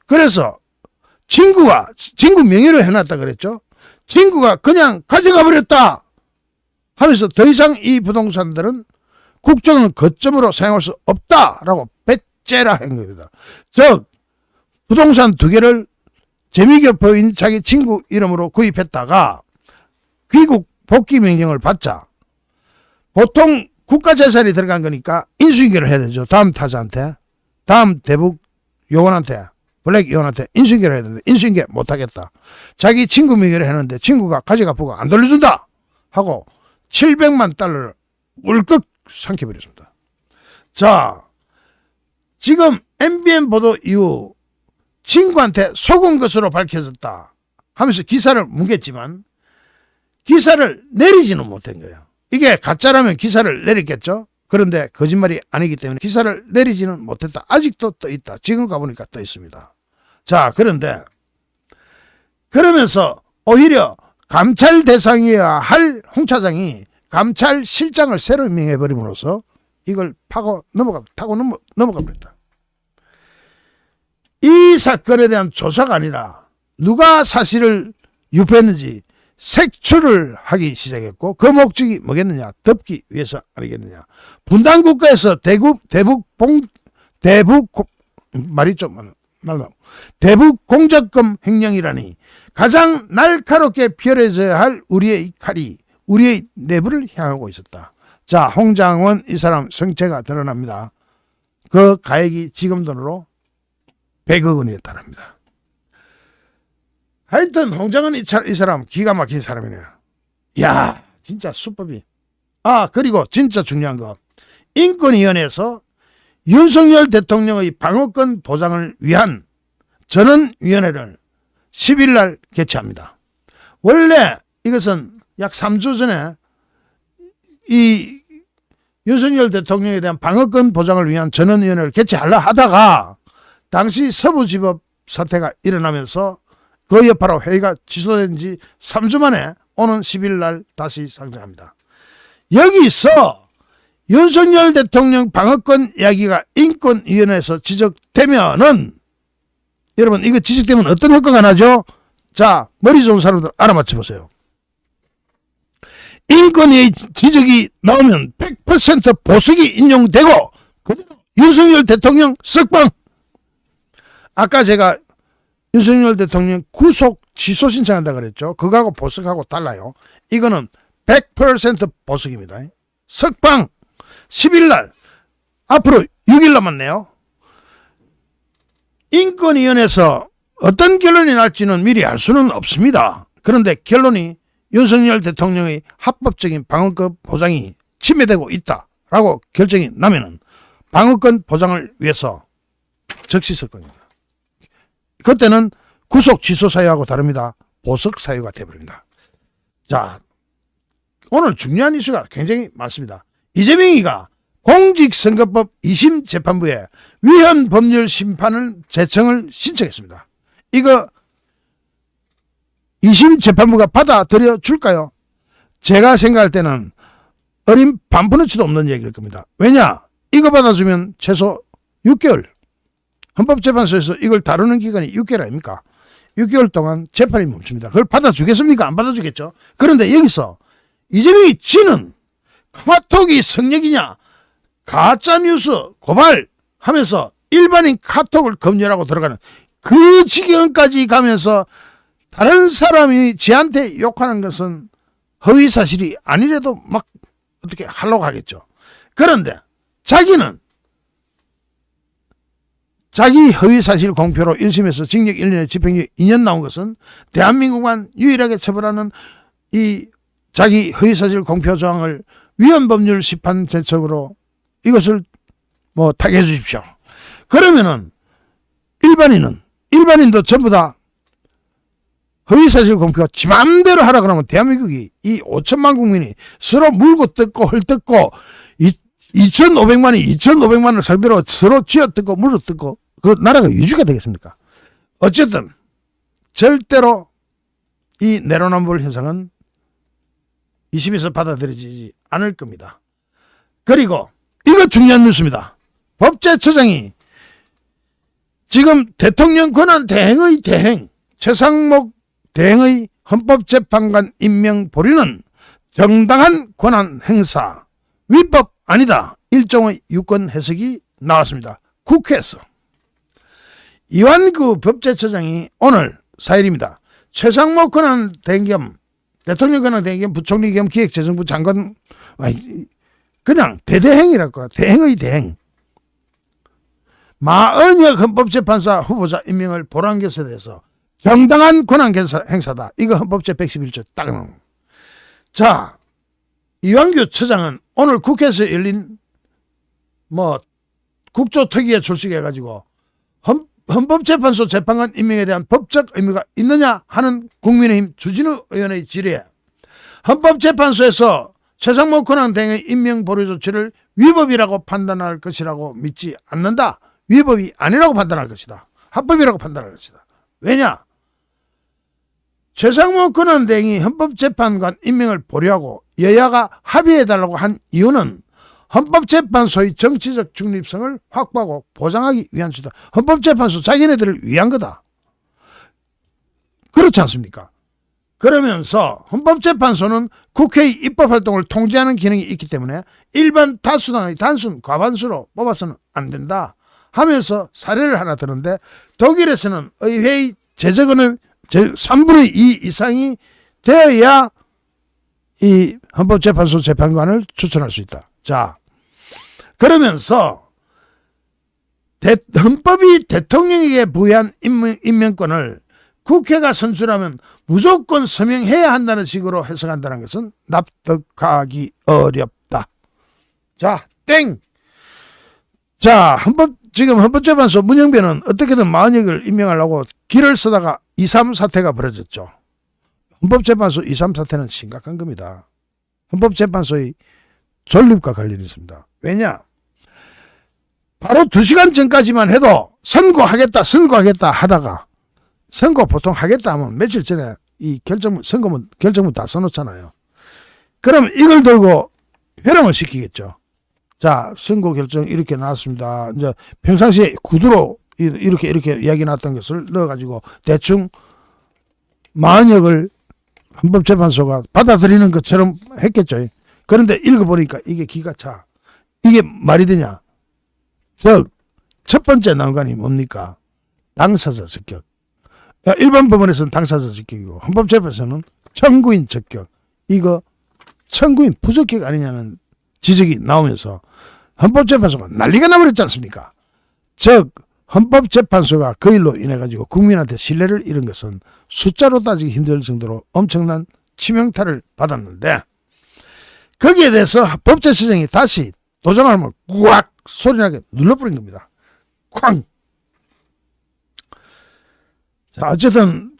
[SPEAKER 1] 그래서 친구 명의로 해놨다 그랬죠. 친구가 그냥 가져가 버렸다 하면서 더 이상 이 부동산들은 국정원 거점으로 사용할 수 없다라고 배째라 한 겁니다. 즉 부동산 2개를 재미있게 보인 자기 친구 이름으로 구입했다가 귀국 복귀 명령을 받자, 보통 국가재산이 들어간 거니까 인수인계를 해야 되죠. 다음 타자한테, 다음 대북 요원한테, 블랙 요원한테 인수인계를 해야 되는데 인수인계 못하겠다. 자기 친구 명의로 했는데 친구가 가져가 보고 안 돌려준다 하고 700만 달러를 울컥 삼켜버렸습니다. 자, 지금 MBN 보도 이후 친구한테 속은 것으로 밝혀졌다 하면서 기사를 뭉갰지만 기사를 내리지는 못한 거예요. 이게 가짜라면 기사를 내렸겠죠. 그런데 거짓말이 아니기 때문에 기사를 내리지는 못했다. 아직도 떠 있다. 지금 가보니까 떠 있습니다. 자, 그런데 그러면서 오히려 감찰 대상이어야 할 홍 차장이 감찰실장을 새로 임명해버림으로써 이걸 타고 넘어가 버렸다. 이 사건에 대한 조사가 아니라 누가 사실을 유포했는지 색출을 하기 시작했고, 그 목적이 뭐겠느냐? 덮기 위해서 아니겠느냐? 분단 국가에서 대북 말이 좀 대북 공작금 횡령이라니 가장 날카롭게 펴려져야 할 우리의 칼이 우리의 내부를 향하고 있었다. 자, 홍장원 이 사람 성체가 드러납니다. 그 가액이 지금 돈으로 100억 원에 달합니다. 하여튼 홍장원 이 사람 기가 막힌 사람이네요. 야, 진짜 수법이. 그리고 진짜 중요한 거, 인권위원회에서 윤석열 대통령의 방어권 보장을 위한 전원위원회를 10일 날 개최합니다. 원래 이것은 약 3주 전에 이 윤석열 대통령에 대한 방어권 보장을 위한 전원위원회를 개최하려 하다가 당시 서부지법 사태가 일어나면서 그 여파로 회의가 취소된 지 3주 만에 오는 10일 날 다시 상정합니다. 여기서 윤석열 대통령 방어권 이야기가 인권위원회에서 지적되면은, 여러분 이거 지적되면 어떤 효과가 나죠? 자, 머리 좋은 사람들 알아맞혀 보세요. 인권위의 지적이 나오면 100% 보석이 인용되고 그대로 윤석열 대통령 석방. 아까 제가 윤석열 대통령 구속 취소 신청한다 그랬죠. 그거하고 보석하고 달라요. 이거는 100% 보석입니다. 석방 10일 날, 앞으로 6일 남았네요. 인권위원회에서 어떤 결론이 날지는 미리 알 수는 없습니다. 그런데 결론이 윤석열 대통령의 합법적인 방어권 보장이 침해되고 있다라고 결정이 나면은 방어권 보장을 위해서 즉시 쓸 겁니다. 그때는 구속 취소 사유하고 다릅니다. 보석 사유가 되어버립니다. 자, 오늘 중요한 이슈가 굉장히 많습니다. 이재명이가 공직선거법 2심 재판부에 위헌 법률 심판을 제청을 신청했습니다. 이거 2심 재판부가 받아들여 줄까요? 제가 생각할 때는 어린 반푼어치도 없는 얘기일 겁니다. 왜냐? 이거 받아주면 최소 6개월, 헌법재판소에서 이걸 다루는 기간이 6개월 아닙니까? 6개월 동안 재판이 멈춥니다. 그걸 받아주겠습니까? 안 받아주겠죠? 그런데 여기서 이재명이 지는 카톡이 성역이냐, 가짜뉴스 고발하면서 일반인 카톡을 검열하고 들어가는 그 지경까지 가면서 다른 사람이 지한테 욕하는 것은 허위사실이 아니래도 막 어떻게 하려고 하겠죠. 그런데 자기는 자기 허위사실 공표로 1심에서 징역 1년에 집행유예 2년 나온 것은 대한민국만 유일하게 처벌하는 이 자기 허위사실 공표 조항을 위헌법률 심판 제청으로 이것을 뭐 타개해 주십시오. 그러면은 일반인도 전부 다 허위사실 공표 지 맘대로 하라 그러면 대한민국이 이 5천만 국민이 서로 물고 뜯고 헐뜯고 2,500만을 상대로 서로 쥐어뜯고 물어뜯고 그 나라가 유지가 되겠습니까? 어쨌든 절대로 이 내로남불 현상은 2심에서 받아들여지지 않을 겁니다. 그리고 이거 중요한 뉴스입니다. 법제처장이 지금 대통령 권한 대행의 대행, 최상목 대행의 헌법재판관 임명 보류는 정당한 권한 행사, 위법 아니다. 일종의 유권 해석이 나왔습니다. 국회에서. 이완구 법제처장이 오늘 4일입니다. 최상목 권한 대행 겸 대통령 권한 대행 겸 부총리 겸 기획재정부 장관, 그냥 대대행이랄까, 대행의 대행. 마은혁 헌법재판사 후보자 임명을 보란 것에 대해서 정당한 권한 행사다. 이거 헌법제 111조 딱 나옵니다. 자, 이완규 처장은 오늘 국회에서 열린 국조특위에 출석해가지고 헌법재판소 재판관 임명에 대한 법적 의무가 있느냐 하는 국민의힘 주진우 의원의 질의에 헌법재판소에서 최상목 권한 대행의 임명 보류 조치를 위법이라고 판단할 것이라고 믿지 않는다. 위법이 아니라고 판단할 것이다. 합법이라고 판단할 것이다. 왜냐? 최상목 권한 대행이 헌법재판관 임명을 보류하고 여야가 합의해달라고 한 이유는 헌법재판소의 정치적 중립성을 확보하고 보장하기 위한 수다. 헌법재판소 자기네들을 위한 거다. 그렇지 않습니까? 그러면서 헌법재판소는 국회의 입법활동을 통제하는 기능이 있기 때문에 일반 다수당의 단순 과반수로 뽑아서는 안 된다 하면서 사례를 하나 드는데 독일에서는 의회의 제적은 3분의 2 이상이 되어야 이 헌법재판소 재판관을 추천할 수 있다. 자, 그러면서 헌법이 대통령에게 부여한 임명권을 국회가 선출하면 무조건 서명해야 한다는 식으로 해석한다는 것은 납득하기 어렵다. 자, 땡! 자, 지금 헌법재판소 문영배는 어떻게든 마은혁을 임명하려고 길을 쓰다가 2.3 사태가 벌어졌죠. 헌법재판소 2.3 사태는 심각한 겁니다. 헌법재판소의 존립과 관련이 있습니다. 왜냐? 바로 2시간 전까지만 해도 선고하겠다 하다가 선고 보통 하겠다 하면 며칠 전에 이 선고문 결정문 다 써놓잖아요. 그럼 이걸 들고 회랑을 시키겠죠. 자, 선고 결정 이렇게 나왔습니다. 이제 평상시에 구두로 이렇게 이야기 나왔던 것을 넣어가지고 대충 마은혁을 헌법재판소가 받아들이는 것처럼 했겠죠. 그런데 읽어보니까 이게 기가 차. 이게 말이 되냐? 첫 번째 난관이 뭡니까? 당사자 적격. 일반 법원에서는 당사자 적격이고 헌법재판소는 청구인 적격. 이거 청구인 부적격 아니냐는 지적이 나오면서 헌법재판소가 난리가 나버렸지 않습니까? 즉 헌법재판소가 그 일로 인해 가지고 국민한테 신뢰를 잃은 것은 숫자로 따지기 힘들 정도로 엄청난 치명타를 받았는데 거기에 대해서 법제처장이 다시 도장하면 꽉 소리나게 눌러버린 겁니다. 쾅! 자, 어쨌든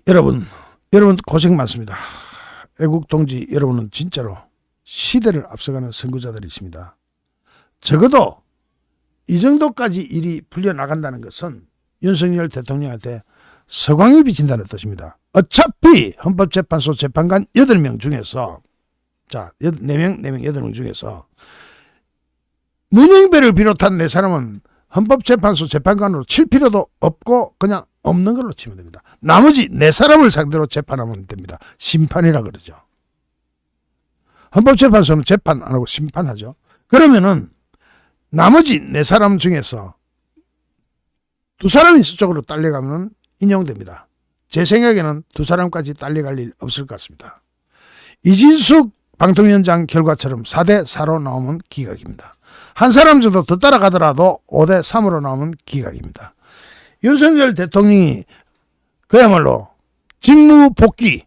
[SPEAKER 1] 여러분 고생 많습니다. 애국동지 여러분은 진짜로 시대를 앞서가는 선구자들이십니다. 적어도 이 정도까지 일이 풀려나간다는 것은 윤석열 대통령한테 서광이 비친다는 뜻입니다. 어차피 헌법재판소 재판관 8명 중에서 4명 8명 중에서 문영배를 비롯한 4사람은 헌법재판소 재판관으로 칠 필요도 없고 그냥 없는 걸로 치면 됩니다. 나머지 4사람을 상대로 재판하면 됩니다. 심판이라 그러죠. 헌법재판소는 재판 안 하고 심판하죠. 그러면은 나머지 4사람 중에서 2사람이 서쪽으로 딸려가면 인용됩니다. 제 생각에는 2사람까지 딸려갈 일 없을 것 같습니다. 이진숙 방통위원장 결과처럼 4대4로 나오면 기각입니다. 한 사람 정도 더 따라가더라도 5대3으로 나오면 기각입니다. 윤석열 대통령이 그야말로 직무 복귀,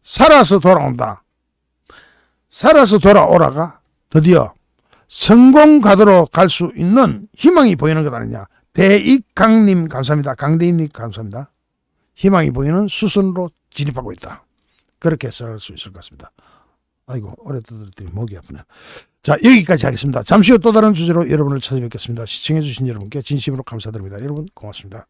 [SPEAKER 1] 살아서 돌아온다. 살아서 돌아오라가 드디어 성공가도로 갈 수 있는 희망이 보이는 것 아니냐. 대익강님 감사합니다. 강대익님 감사합니다. 희망이 보이는 수순으로 진입하고 있다. 그렇게 해석할 수 있을 것 같습니다. 아이고, 오래 떠들었더니 목이 아프네. 자, 여기까지 하겠습니다. 잠시 후 또 다른 주제로 여러분을 찾아뵙겠습니다. 시청해주신 여러분께 진심으로 감사드립니다. 여러분 고맙습니다.